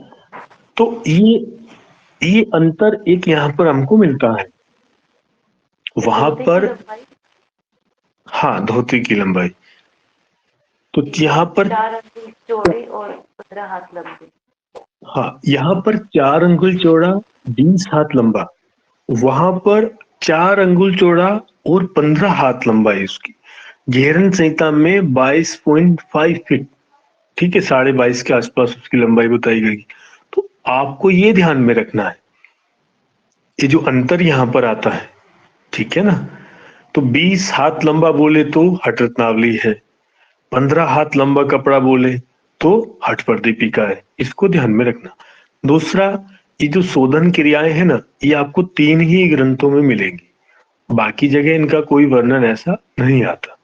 तो ये अंतर एक यहाँ पर हमको मिलता है। वहां पर, हाँ, धोती की लंबाई तो यहाँ पर 4 अंगुल चौड़े और 15 हाथ लंबे। हाँ, यहाँ पर 4 अंगुल चौड़ा 20 हाथ लंबा, वहां पर 4 अंगुल चौड़ा और 15 हाथ लंबाई उसकी। घेरन संहिता में 22.5 फीट ठीक है, 22.5 के आसपास उसकी लंबाई बताई गई। तो आपको ये ध्यान में रखना है, ये जो अंतर यहां पर आता है, ठीक है ना, तो 20 हाथ लंबा बोले तो हठ रत्नावली है, 15 हाथ लंबा कपड़ा बोले तो हठ प्रदीपिका है, इसको ध्यान में रखना। दूसरा, ये जो शोधन क्रियाएं हैं ना, ये आपको 3 ही ग्रंथों में मिलेंगी, बाकी जगह इनका कोई वर्णन ऐसा नहीं आता।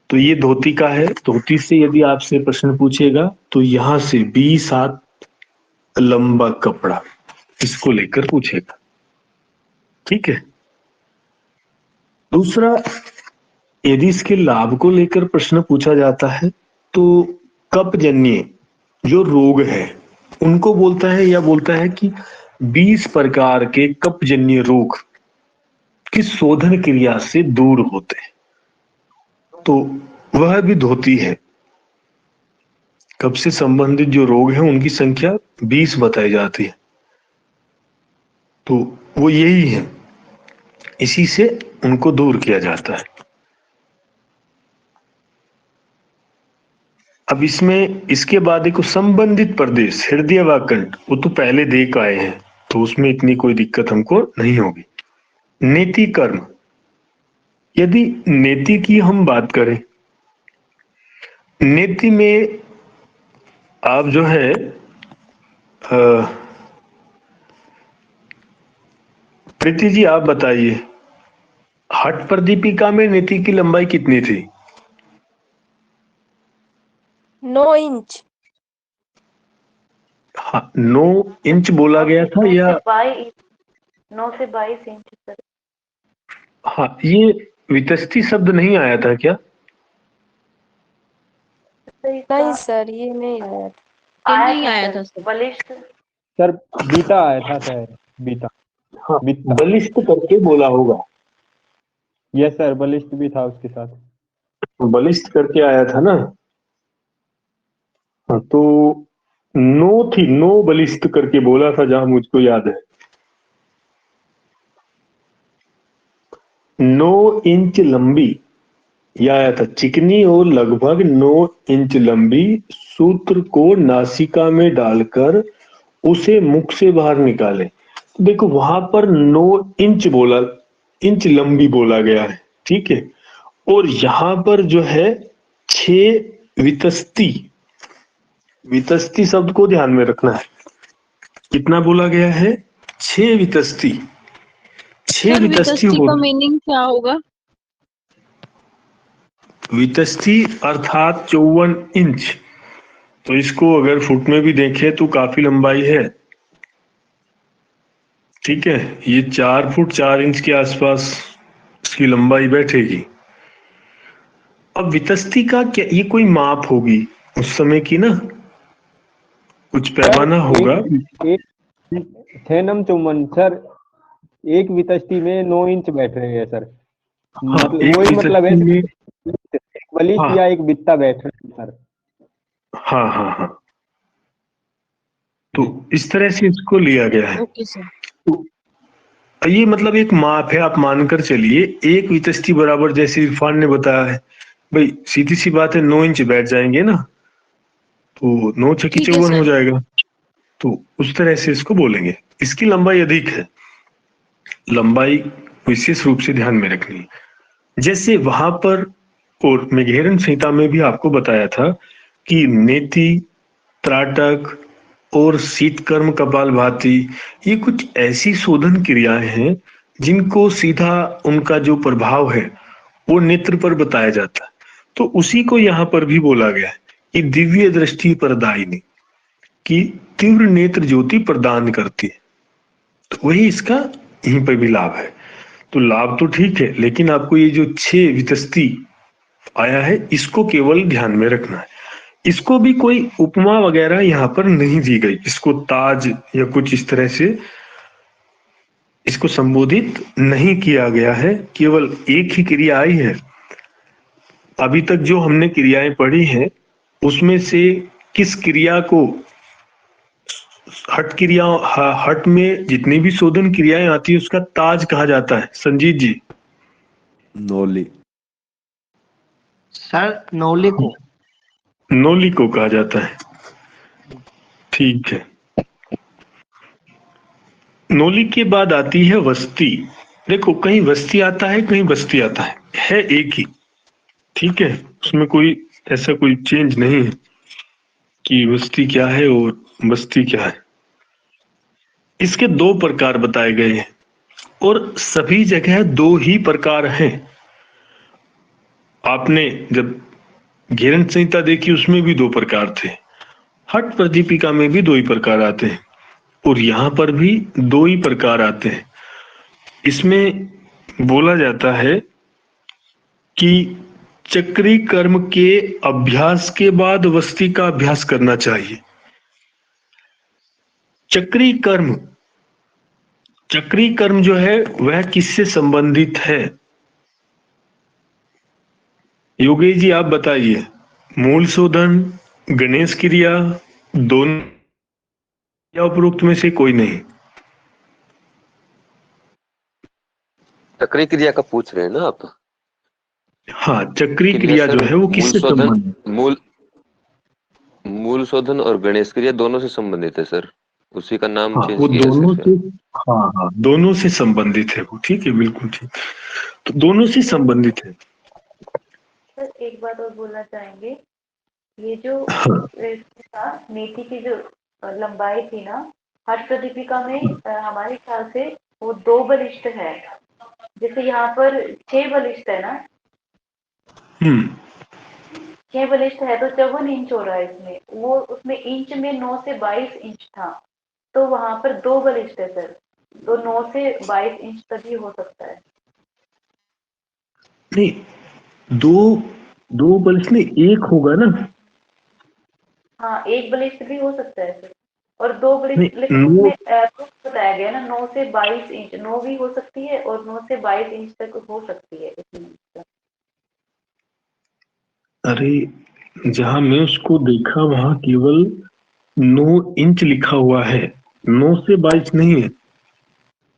तो ये धोती का है, धोती से यदि आपसे प्रश्न पूछेगा तो यहां से 20 हाथ लंबा कपड़ा, इसको लेकर पूछेगा, ठीक है। दूसरा, यदि इसके लाभ को लेकर प्रश्न पूछा जाता है तो कपजन्य जो रोग है उनको बोलता है, या बोलता है कि 20 प्रकार के कपजन्य रोग किस शोधन क्रिया से दूर होते हैं, तो वह भी धोती है। कब से संबंधित जो रोग हैं उनकी संख्या 20 बताई जाती है, तो वो यही है, इसी से उनको दूर किया जाता है। अब इसमें इसके बाद एक संबंधित प्रदेश हृदय व कंठ, वो तो पहले देख आए हैं, तो उसमें इतनी कोई दिक्कत हमको नहीं होगी। नेति कर्म, यदि नेति की हम बात करें, नेति में आप जो है प्रीति जी आप बताइए, हठ प्रदीपिका में नेति की लंबाई कितनी थी? 9 इंच। हाँ, 9 इंच बोला गया था, या 9 से 22 इंच सर। हाँ, ये वितस्ती शब्द नहीं आया था क्या? नहीं सर, ये नहीं आया था। ये नहीं आया था सर। बलिष्ठ सर बीता आया था सर, बीता। हाँ, बीता। बलिष्ठ करके बोला होगा, यस सर, बलिष्ठ भी था उसके साथ। बलिष्ठ करके आया था ना। हाँ, तो 9 थी, 9 बलिष्ठ करके बोला था जहां मुझको याद है। 9 इंच लंबी यह आया था, चिकनी और लगभग 9 इंच लंबी सूत्र को नासिका में डालकर उसे मुख से बाहर निकाले। तो देखो वहां पर 9 इंच बोला, इंच लंबी बोला गया है, ठीक है। और यहां पर जो है 6 वितस्ती, वितस्ती शब्द को ध्यान में रखना है, कितना बोला गया है? 6 वितस्ती। 6 सर वितस्ती वितस्ती का हो, मीनिंग क्या होगा? वितस्ती अर्थात 54 इंच, तो इसको अगर फुट में भी देखें तो काफी लंबाई है, ठीक है। ये 4 फुट 4 इंच के आसपास इसकी लंबाई बैठेगी। अब वितस्ती का क्या, ये कोई माप होगी उस समय की ना, कुछ पैमाना होगा। थेनम चुम्बन सर, एक वितस्ती में 9 इंच बैठ रहे हैं सर। हाँ, मतलब एक वही मतलब है, वितस्ती में, एक बलिष्ठ हाँ, या एक बित्ता बैठ रहे हैं सर। हाँ हाँ हाँ, तो इस तरह से इसको लिया गया है। Okay sir. तो ये मतलब एक माप है, आप मानकर चलिए एक वितस्ती बराबर, जैसे इरफान ने बताया है भाई, सीधी सी बात है 9 इंच बैठ जाएंगे ना, तो 9 छक्की ठीक है 54 हो सर। जाएगा, तो उस तरह से इसको बोलेंगे। इसकी लंबाई अधिक है, लंबाई विशेष रूप से ध्यान में रखनी है। जैसे वहां पर और मेघेरन संहिता में भी आपको बताया था कि नेति, त्राटक और शीतकर्म कपालभाति, ये कुछ ऐसी शोधन क्रियाएं हैं जिनको सीधा उनका जो प्रभाव है वो नेत्र पर बताया जाता है। तो उसी को यहाँ पर भी बोला गया है कि दिव्य दृष्टि प्रदायिनी, की तीव्र नेत्र ज्योति प्रदान करती है, तो वही इसका यहीं पर भी लाभ है। तो लाभ तो ठीक है, लेकिन आपको ये जो 6 वितस्ती आया है इसको केवल ध्यान में रखना है। इसको भी कोई उपमा वगैरह यहाँ पर नहीं दी गई, इसको ताज या कुछ इस तरह से इसको संबोधित नहीं किया गया है, केवल एक ही क्रिया आई है। अभी तक जो हमने क्रियाएं पढ़ी हैं उसमें से किस क्रिया को, हठ क्रिया, हठ में जितनी भी शोधन क्रियाएं आती है उसका ताज कहा जाता है? संजीत जी। नौली। सर नौले को। नोली को कहा जाता है। ठीक है, नोली के बाद आती है वस्ती। देखो, कहीं वस्ती आता है, कहीं बस्ती आता है एक ही। ठीक है, उसमें कोई ऐसा कोई चेंज नहीं है कि वस्ती क्या है और बस्ती क्या है। इसके दो प्रकार बताए गए हैं और सभी जगह दो ही प्रकार हैं। आपने जब घेरन संहिता देखी, उसमें भी दो प्रकार थे। हठ प्रदीपिका में भी दो ही प्रकार आते हैं और यहां पर भी दो ही प्रकार आते हैं। इसमें बोला जाता है कि चक्री कर्म के अभ्यास के बाद वस्ती का अभ्यास करना चाहिए। चक्री कर्म जो है वह किससे संबंधित है? योगेश जी आप बताइए। मूल शोधन, गणेश क्रिया, दोनों या उपरोक्त में से कोई नहीं? चक्रीय क्रिया का पूछ रहे हैं ना आप? हाँ, चक्री क्रिया क्रिया सर, जो है वो मूल किससे शोधन, संबंधित? मूल शोधन और गणेश क्रिया दोनों से संबंधित है सर। उसी का नाम हाँ, चेंज वो किया दोनों सिर्फ है। से, हाँ हाँ, दोनों से संबंधित है वो। ठीक है, बिल्कुल ठीक। तो दोनों से संबंधित है। सर एक बात और बोलना चाहेंगे, ये जो हाँ, नीति की जो लंबाई थी ना, हर प्रदीपिका में हमारे ख्याल से वो 2 बलिष्ठ है। जैसे यहाँ पर 6 बलिष्ठ है ना, 6 बलिष्ठ है तो 54 इंच हो रहा है इसमें। वो उसमें इंच में 9 से 22 इंच था, तो वहां पर 2 बलिष्ठ है सर, तो 9 से 22 इंच तक ही हो सकता है। नहीं, दो बल्ब नहीं, एक होगा ना। हाँ, एक बलिष्ठ भी हो सकता है सर, और 2 बलिष्ठ, नहीं, लेकिन नो, उसमें बताया गया ना 9 से 22 इंच, 9 भी हो सकती है और 9 से 22 इंच तक हो सकती है इसमें। अरे जहां मैं उसको देखा वहां केवल 9 इंच लिखा हुआ है, 9 से 22 नहीं है।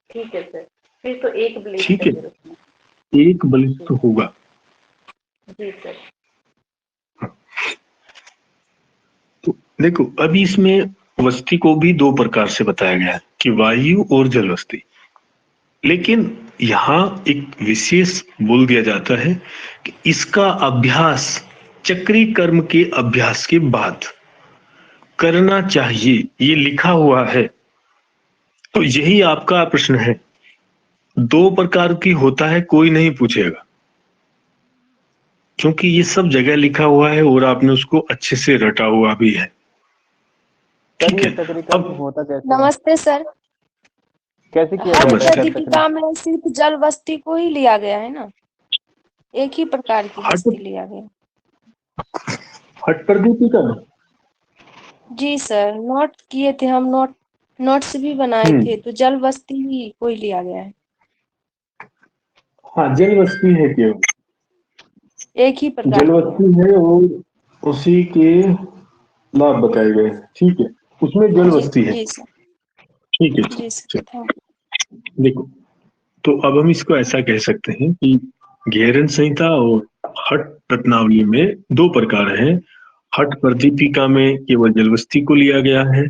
ठीक है सर, फिर तो एक बलिष्ठ ठीक है है, फिर उसमें। एक बलिष्ठ होगा। जी सर। तो देखो, अभी इसमें वस्ती को भी दो प्रकार से बताया गया है कि वायु और जल वस्ती। लेकिन यहाँ एक विशेष बोल दिया जाता है कि इसका अभ्यास चक्री कर्म के अभ्यास के बाद करना चाहिए, ये लिखा हुआ है। तो यही आपका प्रश्न है। दो प्रकार की होता है, कोई नहीं पूछेगा, क्योंकि ये सब जगह लिखा हुआ है और आपने उसको अच्छे से रटा हुआ भी है। सर ठीक ये है, चक्री कर्म अब होता कैसे है? नमस्ते सर। कैसे किया हर जाता है सर चक्री? प्रदीपिका में सिर्फ जल वस्ती को ही लिया गया है ना, एक ही प्रकार की हट वस्ती लिया गया। हट प्रदीपिका में, जी सर, नोट किए थे हम, नोट्स भी बनाए थे, तो जल वस्ती ही कोई लिया गया है, हाँ जल वस्ती है केवल, एक ही प्रकार जल की है। वस्ती है और उसी के लाभ बताए गए हैं। ठीक है, उसमें जल जी वस्ती है। जी सर। ठीक है, जी चल, सर, थैंक देखो, तो अब हम इसको ऐसा कह सकते हैं कि घेरन संहिता और हठ रत्नावली में दो प्रकार हैं। हठ प्रदीपिका में केवल जलवस्ती को लिया गया है।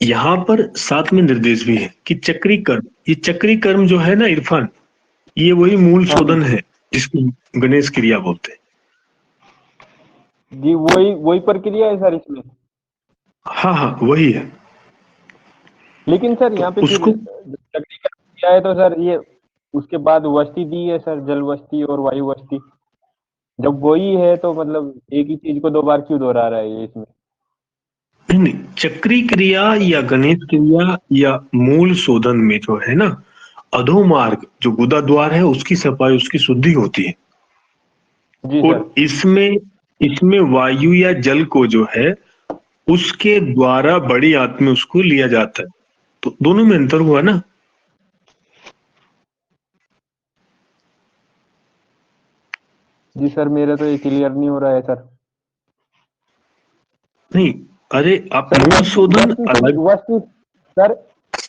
यहाँ पर साथ में निर्देश भी है कि चक्री कर्म, ये चक्री कर्म जो है ना इरफान, ये वही मूल हाँ शोधन है जिसको गणेश क्रिया बोलते हैं। जी, वही वही प्रक्रिया है सर इसमें। हाँ हाँ, वही है। लेकिन सर तो यहाँ पे फिर उसको, चक्री कर्म किया है तो सर ये उसके बाद वस्ती दी है सर, जल वस्ती और वायु वस्ती। जब वही है तो मतलब एक ही चीज को दो बार क्यों दोहरा रहा है ये इसमें? नहीं नहीं, चक्री क्रिया या गणेश क्रिया या मूल शोधन में जो है ना, अधोमार्ग जो गुदा द्वार है उसकी सफाई, उसकी शुद्धि होती है। जी सर। और इसमें इसमें वायु या जल को जो है उसके द्वारा बड़ी आंत में उसको लिया जाता है। तो दोनों में अंतर हुआ ना। जी सर, मेरे तो ये क्लियर नहीं हो रहा है सर। नहीं, अरे आप सर मूल वस्ती शोधन वस्ती से अलग, वस्ती सर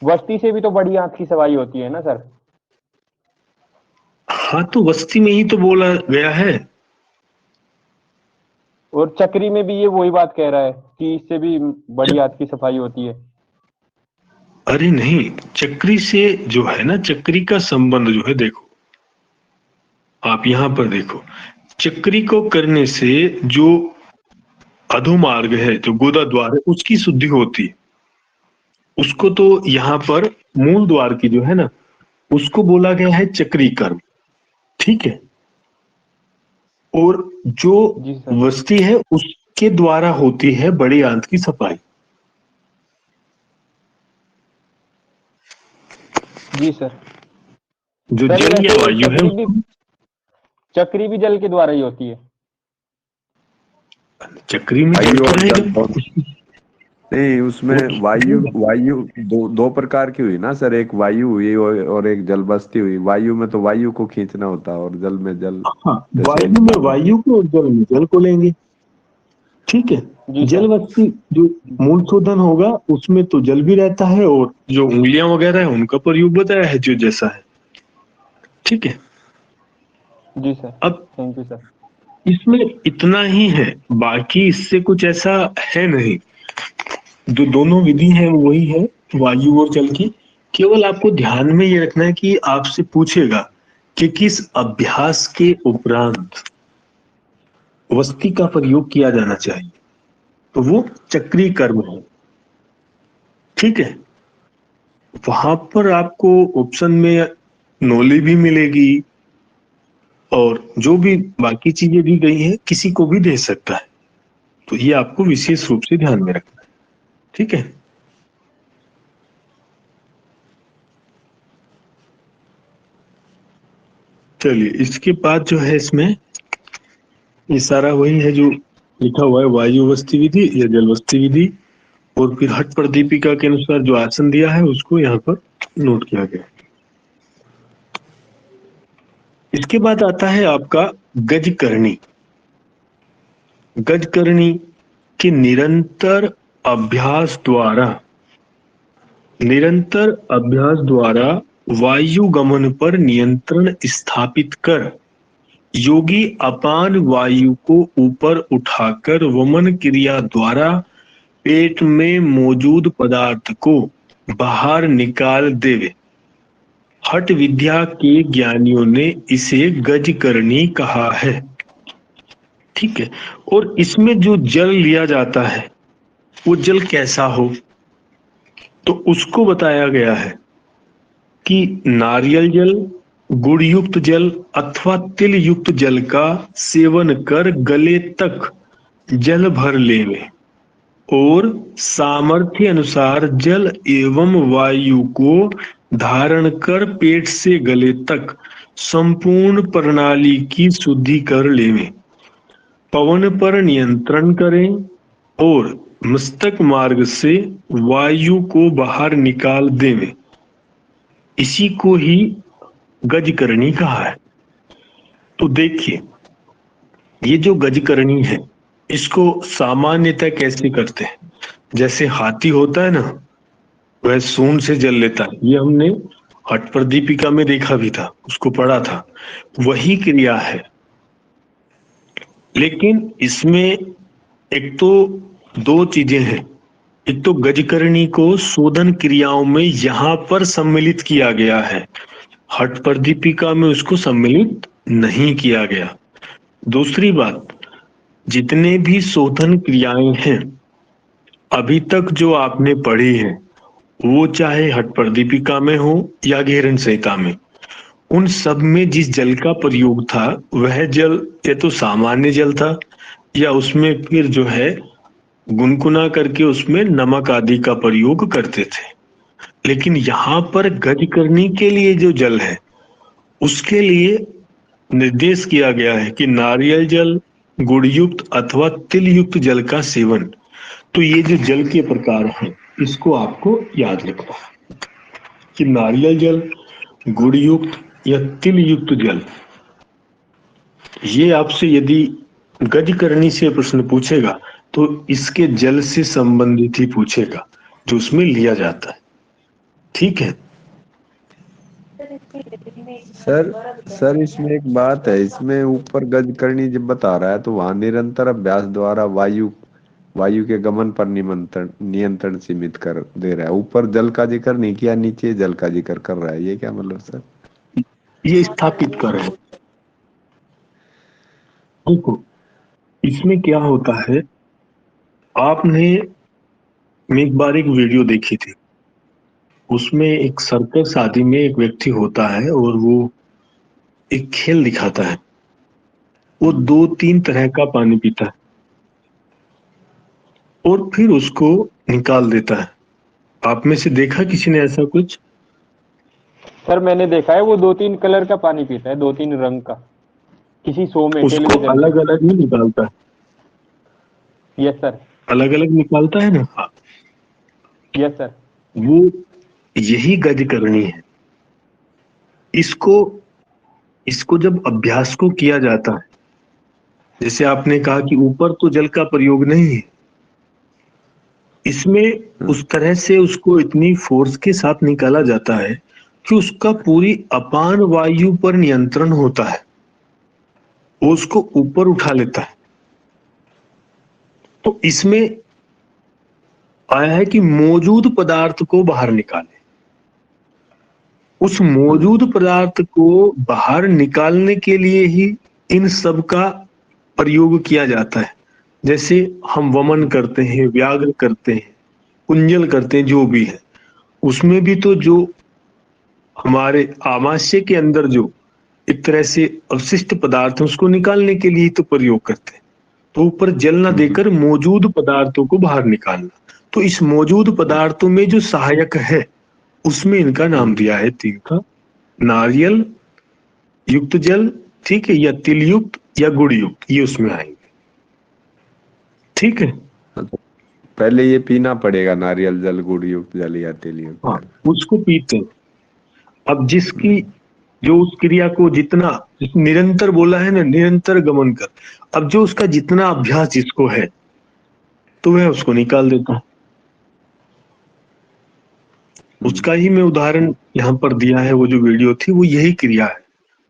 वस्ती से भी तो बड़ी आंत की सफाई होती है ना सर? हाँ तो वस्ती में ही तो बोला गया है। और चक्री में भी ये वही बात कह रहा है कि इससे भी बड़ी हाथ की सफाई होती है। अरे नहीं, चक्री से जो है ना, चक्री का संबंध जो है, देखो आप यहां पर देखो, चक्री को करने से जो अधोमार्ग है, जो गोदा द्वार है, उसकी शुद्धि होती है। उसको तो यहाँ पर मूल द्वार की जो है ना, उसको बोला गया है चक्री कर्म, ठीक है। और जो जी सर। वस्ती है उसके द्वारा होती है बड़ी आंत की सफाई। जी सर। जो सर जल या वैसे वायु है चक्री भी जल के द्वारा ही होती है। चक्री में वायु जल तो और जल रहेगा। नहीं, उसमें वायु वायु दो प्रकार की हुई ना सर, एक वायु हुई और एक जल बस्ती हुई। वायु में तो वायु को खींचना होता है और जल में जल। हाँ, जैसे वायु में वायु को और जल में जल को लेंगे, ठीक है। जी सर। जल बस्ती जो मूल शोधन होगा उसमें तो जल भी रहता है, और जो उंगलियां वगैरह है उनका प्रयोग बताया है जो जैसा है, ठीक है। जी सर। अब थैंक यू सर। इसमें इतना ही है, बाकी इससे कुछ ऐसा है नहीं। जो दोनों विधि है वही है, वायु और जल की। केवल आपको ध्यान में ये रखना है कि आपसे पूछेगा कि किस अभ्यास के उपरांत वस्ती का प्रयोग किया जाना चाहिए, तो वो चक्री कर्म है, ठीक है। वहां पर आपको ऑप्शन में नोली भी मिलेगी, और जो भी बाकी चीजें दी गई है किसी को भी दे सकता है। तो ये आपको विशेष रूप से ध्यान में रखना है, ठीक है। चलिए, इसके बाद जो है इसमें ये सारा वही है जो लिखा हुआ है, वायु वस्ती विधि या जल वस्ती विधि, और फिर हठ प्रदीपिका के अनुसार जो आसन दिया है उसको यहाँ पर नोट किया गया। इसके बाद आता है आपका गजकरणी। गजकरणी के निरंतर अभ्यास द्वारा वायु गमन पर नियंत्रण स्थापित कर योगी अपान वायु को ऊपर उठाकर वमन क्रिया द्वारा पेट में मौजूद पदार्थ को बाहर निकाल देवे। हठ विद्या के ज्ञानियों ने इसे गजकरणी कहा है, ठीक है। और इसमें जो जल लिया जाता है वो जल कैसा हो, तो उसको बताया गया है कि नारियल जल, गुड़ युक्त जल अथवा तिल युक्त जल का सेवन कर गले तक जल भर लेवे, और सामर्थ्य अनुसार जल एवं वायु को धारण कर पेट से गले तक संपूर्ण प्रणाली की शुद्धि कर लेवे। पवन पर नियंत्रण करें और मस्तक मार्ग से वायु को बाहर निकाल देवे। इसी को ही गजकरणी कहा है। तो देखिए, ये जो गजकरणी है इसको सामान्यतः कैसे करते हैं, जैसे हाथी होता है ना, वह सूंड से जल लेता है। ये हमने हठ प्रदीपिका में देखा भी था, उसको पढ़ा था, वही क्रिया है। लेकिन इसमें एक तो दो चीजें हैं। एक तो गजकरणी को शोधन क्रियाओं में यहां पर सम्मिलित किया गया है, हठ प्रदीपिका में उसको सम्मिलित नहीं किया गया। दूसरी बात, जितने भी शोधन क्रियाएं हैं अभी तक जो आपने पढ़ी है, वो चाहे हठ प्रदीपिका में हो या घेरन संहिता में, उन सब में जिस जल का प्रयोग था वह जल या तो सामान्य जल था, या उसमें फिर जो है गुनगुना करके उसमें नमक आदि का प्रयोग करते थे। लेकिन यहाँ पर गजकरणी के लिए जो जल है उसके लिए निर्देश किया गया है कि नारियल जल, गुड़ युक्त अथवा तिल युक्त जल का सेवन। तो ये जो जल के प्रकार हैं इसको आपको याद रखना है कि नारियल जल, गुड़ युक्त या तिल युक्त जल, ये आपसे यदि गजकरणी से प्रश्न पूछेगा तो इसके जल से संबंधित ही पूछेगा जो उसमें लिया जाता है, ठीक है। सर इसकी सर इसमें एक बात है, इसमें ऊपर गज करनी जब बता रहा है तो वहां निरंतर अभ्यास द्वारा वायु के गमन पर नियंत्रण नियंत्रण सीमित कर दे रहा है। ऊपर जल का जिक्र नहीं किया, नीचे जल का जिक्र कर रहा है, ये क्या मतलब सर? ये स्थापित कर रहे हैं। देखो इसमें क्या होता है, आपने मैं एक बार एक वीडियो देखी थी, उसमें एक सर्कस आदि में एक व्यक्ति होता है और वो एक खेल दिखाता है। वो 2-3 तरह का पानी पीता है और फिर उसको निकाल देता है। आप में से देखा किसी ने ऐसा कुछ? सर मैंने देखा है, वो 2-3 कलर का पानी पीता है, 2-3 रंग का, किसी शो में, उसको टेलीविजन अलग अलग नहीं निकालता है, यस सर, अलग अलग निकालता है ना। हाँ, यस सर। वो यही गज करनी है। इसको जब अभ्यास को किया जाता है, जैसे आपने कहा कि ऊपर तो जल का प्रयोग नहीं है, इसमें उस तरह से उसको इतनी फोर्स के साथ निकाला जाता है कि उसका पूरी अपान वायु पर नियंत्रण होता है, वो उसको ऊपर उठा लेता है। तो इसमें आया है कि मौजूद पदार्थ को बाहर निकाले। उस मौजूद पदार्थ को बाहर निकालने के लिए ही इन सब का प्रयोग किया जाता है। जैसे हम वमन करते हैं, व्याघ्र करते हैं, कुंजल करते हैं, जो भी है, उसमें भी तो जो हमारे आमाशय के अंदर जो एक तरह से अवशिष्ट पदार्थ है उसको निकालने के लिए तो प्रयोग करते हैं। तो ऊपर जल न देकर मौजूद पदार्थों को बाहर निकालना, तो इस मौजूद पदार्थों में जो सहायक है उसमें इनका नाम दिया है 3 का, नारियल युक्त जल, ठीक है, या तिल युक्त या गुड़ युक्त, ये उसमें आएंगे। ठीक है, पहले ये पीना पड़ेगा, नारियल जल, गुड़ युक्त जल या तिल युक्त हाँ, जल। उसको पीते हैं। अब जिसकी जो उस क्रिया को जितना निरंतर बोला है ना, निरंतर गमन कर, अब जो उसका जितना अभ्यास जिसको है तो वह उसको निकाल देता है। उसका ही मैं उदाहरण यहाँ पर दिया है, वो जो वीडियो थी वो यही क्रिया है।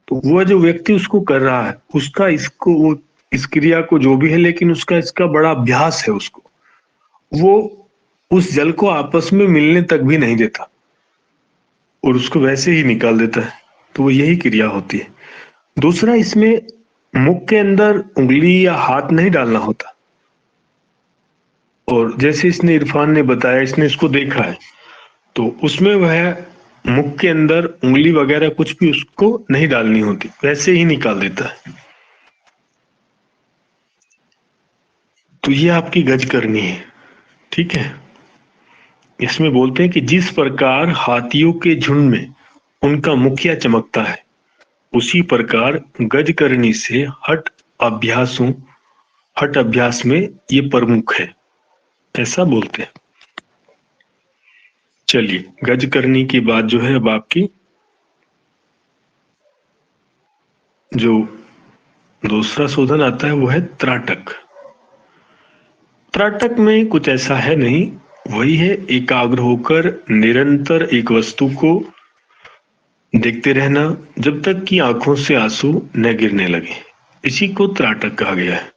तो वह जो व्यक्ति उसको कर रहा है उसका इसको वो इस क्रिया को जो भी है, लेकिन उसका इसका बड़ा अभ्यास है, उसको वो उस जल को आपस में मिलने तक भी नहीं देता और उसको वैसे ही निकाल देता है। तो वो यही क्रिया होती है। दूसरा, इसमें मुख के अंदर उंगली या हाथ नहीं डालना होता, और जैसे इसने इरफान ने बताया, इसने इसको देखा है, तो उसमें वह मुख के अंदर उंगली वगैरह कुछ भी उसको नहीं डालनी होती, वैसे ही निकाल देता है। तो ये आपकी गज करनी है। ठीक है, इसमें बोलते हैं कि जिस प्रकार हाथियों के झुंड में उनका मुखिया चमकता है, उसी प्रकार गज करनी से हठ अभ्यास में ये प्रमुख है, ऐसा बोलते हैं। चलिए, गज करनी की बात जो है, अब आपकी जो दूसरा शोधन आता है वो है त्राटक। त्राटक में कुछ ऐसा है नहीं, वही है एकाग्र होकर निरंतर एक वस्तु को देखते रहना जब तक कि आंखों से आंसू न गिरने लगे। इसी को त्राटक कहा गया है।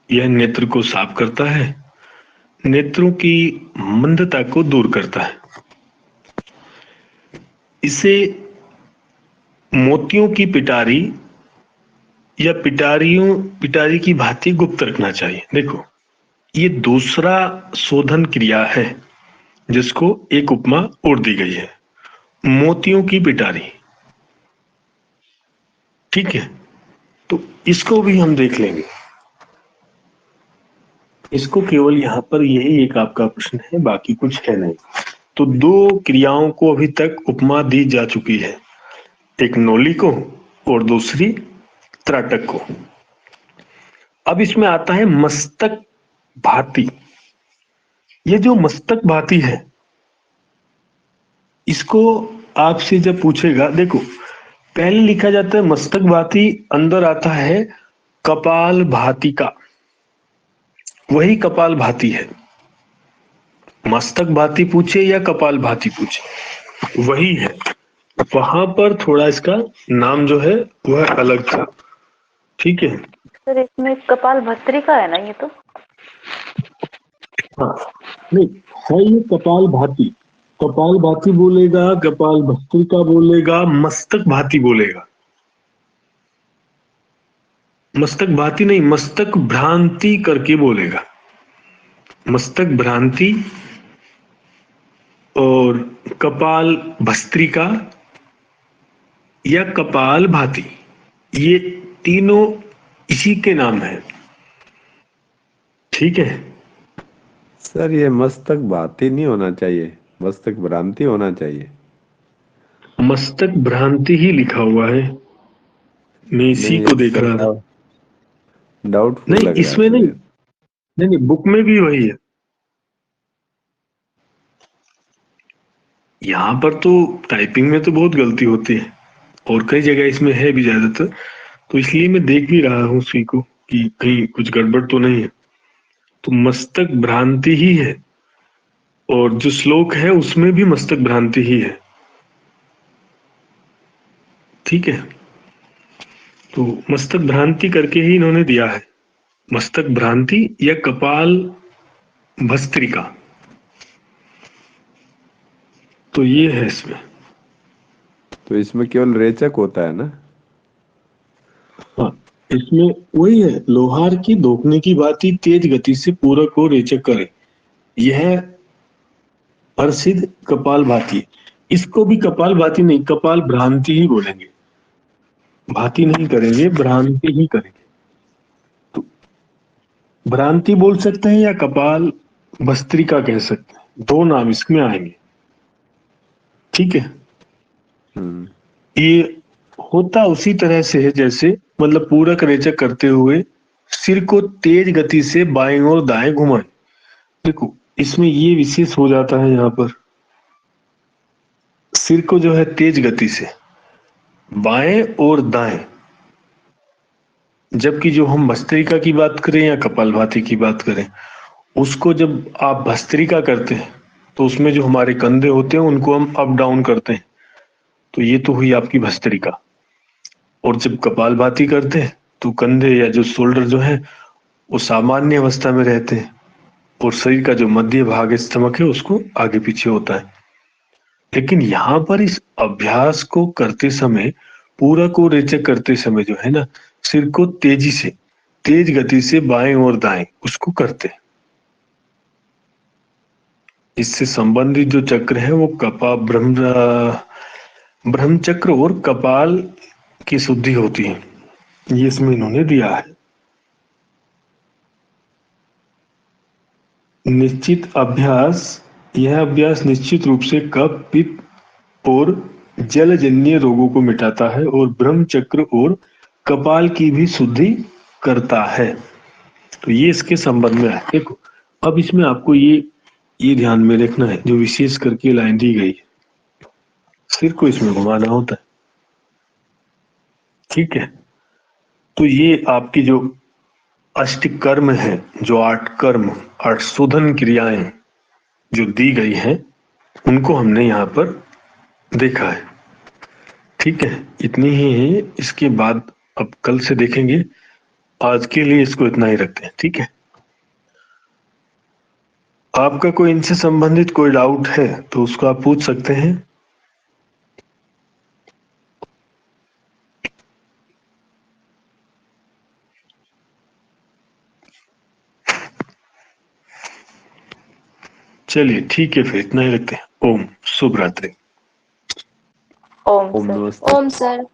यह नेत्र को साफ करता है, नेत्रों की मंदता को दूर करता है। इसे मोतियों की पिटारी या पिटारी की भांति गुप्त रखना चाहिए। देखो, ये दूसरा शोधन क्रिया है जिसको एक उपमा और दी गई है, मोतियों की पिटारी। ठीक है, तो इसको भी हम देख लेंगे। इसको केवल यहाँ पर यही एक आपका प्रश्न है, बाकी कुछ है नहीं। तो 2 क्रियाओं को अभी तक उपमा दी जा चुकी है, एक नोली को और दूसरी त्राटक को। अब इसमें आता है मस्तक भाती। ये जो मस्तक भाती है, इसको आपसे जब पूछेगा, देखो पहले लिखा जाता है मस्तक भाती, अंदर आता है कपाल भाती का, वही कपाल भाती है। मस्तक भाती पूछे या कपाल भाती पूछे, वही है। वहां पर थोड़ा इसका नाम जो है वह अलग था। ठीक है। सर इसमें कपाल भस्त्रिका है ना ये तो? हाँ, नहीं है ये कपाल भाती। कपाल भाती बोलेगा, कपाल भस्त्रिका बोलेगा, मस्तक भाती बोलेगा। मस्तक भाती नहीं, मस्तक भ्रांति करके बोलेगा। मस्तक भ्रांति और कपाल भस्त्रिका या कपाल भाती, ये तीनों इसी के नाम है। ठीक है। सर ये मस्तक भाती नहीं होना चाहिए, मस्तक भ्रांति होना चाहिए। मस्तक भ्रांति ही लिखा हुआ है, मैं इसी को देख रहा था। डाउटफुल नहीं लग रहा है इसमें सर नहीं, ये। नहीं बुक में भी वही है। यहाँ पर तो टाइपिंग में तो बहुत गलती होती है और कई जगह इसमें है भी ज्यादातर, तो इसलिए मैं देख भी रहा हूँ उसी को कि कहीं कुछ गड़बड़ तो नहीं है। तो मस्तक भ्रांति ही है और जो श्लोक है उसमें भी मस्तक भ्रांति ही है। ठीक है। तो मस्तक भ्रांति करके ही इन्होंने दिया है, मस्तक भ्रांति या कपाल भस्त्रिका, तो ये है इसमें। तो इसमें केवल रेचक होता है ना? हाँ, इसमें वही है, लोहार की धोखने की भांति तेज गति से पूरक को रेचक करे, यह प्रसिद्ध कपाल भाती। इसको भी कपाल भाती नहीं, कपाल भ्रांति ही बोलेंगे, भाती नहीं करेंगे, भ्रांति ही करेंगे। तो भ्रांति बोल सकते हैं या कपाल भस्त्रिका कह सकते हैं, दो नाम इसमें आएंगे। ठीक है। ये होता उसी तरह से है जैसे मतलब पूरक रेचक करते हुए सिर को तेज गति से बाएं और दाएं घुमाएं। देखो इसमें ये विशेष हो जाता है, यहाँ पर सिर को जो है तेज गति से बाएं और दाएं, जबकि जो हम भस्त्रिका की बात करें या कपालभाति की बात करें, उसको जब आप भस्त्रिका करते हैं तो उसमें जो हमारे कंधे होते हैं उनको हम अप डाउन करते हैं, तो ये तो हुई आपकी भस्त्रिका। और जब कपालभाति करते हैं तो कंधे या जो शोल्डर जो है वो सामान्य अवस्था में रहते हैं और शरीर का जो मध्य भाग स्टमक है उसको आगे पीछे होता है। लेकिन यहाँ पर इस अभ्यास को करते समय, पूरा को रेचक करते समय जो है ना, सिर को तेजी से तेज गति से बाएं और दाएं उसको करते हैं। इससे संबंधित जो चक्र है वो ब्रह्म चक्र और कपाल की शुद्धि होती है, ये इसमें इन्होंने दिया है। निश्चित अभ्यास, यह अभ्यास निश्चित रूप से कफ, पित्त और जलजन्य रोगों को मिटाता है और ब्रह्म चक्र और कपाल की भी शुद्धि करता है। तो ये इसके संबंध में है। देखो अब इसमें आपको ये ध्यान में रखना है, जो विशेष करके लाइन दी गई है, सिर को इसमें घुमाना होता है। ठीक है। तो ये आपकी जो अष्ट कर्म है, जो 8 कर्म 8 शोधन क्रियाएं जो दी गई हैं, उनको हमने यहाँ पर देखा है। ठीक है, इतनी ही है। इसके बाद अब कल से देखेंगे, आज के लिए इसको इतना ही रखते हैं। ठीक है। आपका कोई इनसे संबंधित कोई डाउट है तो उसको आप पूछ सकते हैं। चलिए ठीक है, फिर इतना ही रखते हैं। ओम शुभ रात्रि। ओम ओम सर। नमस्ते। ओम सर।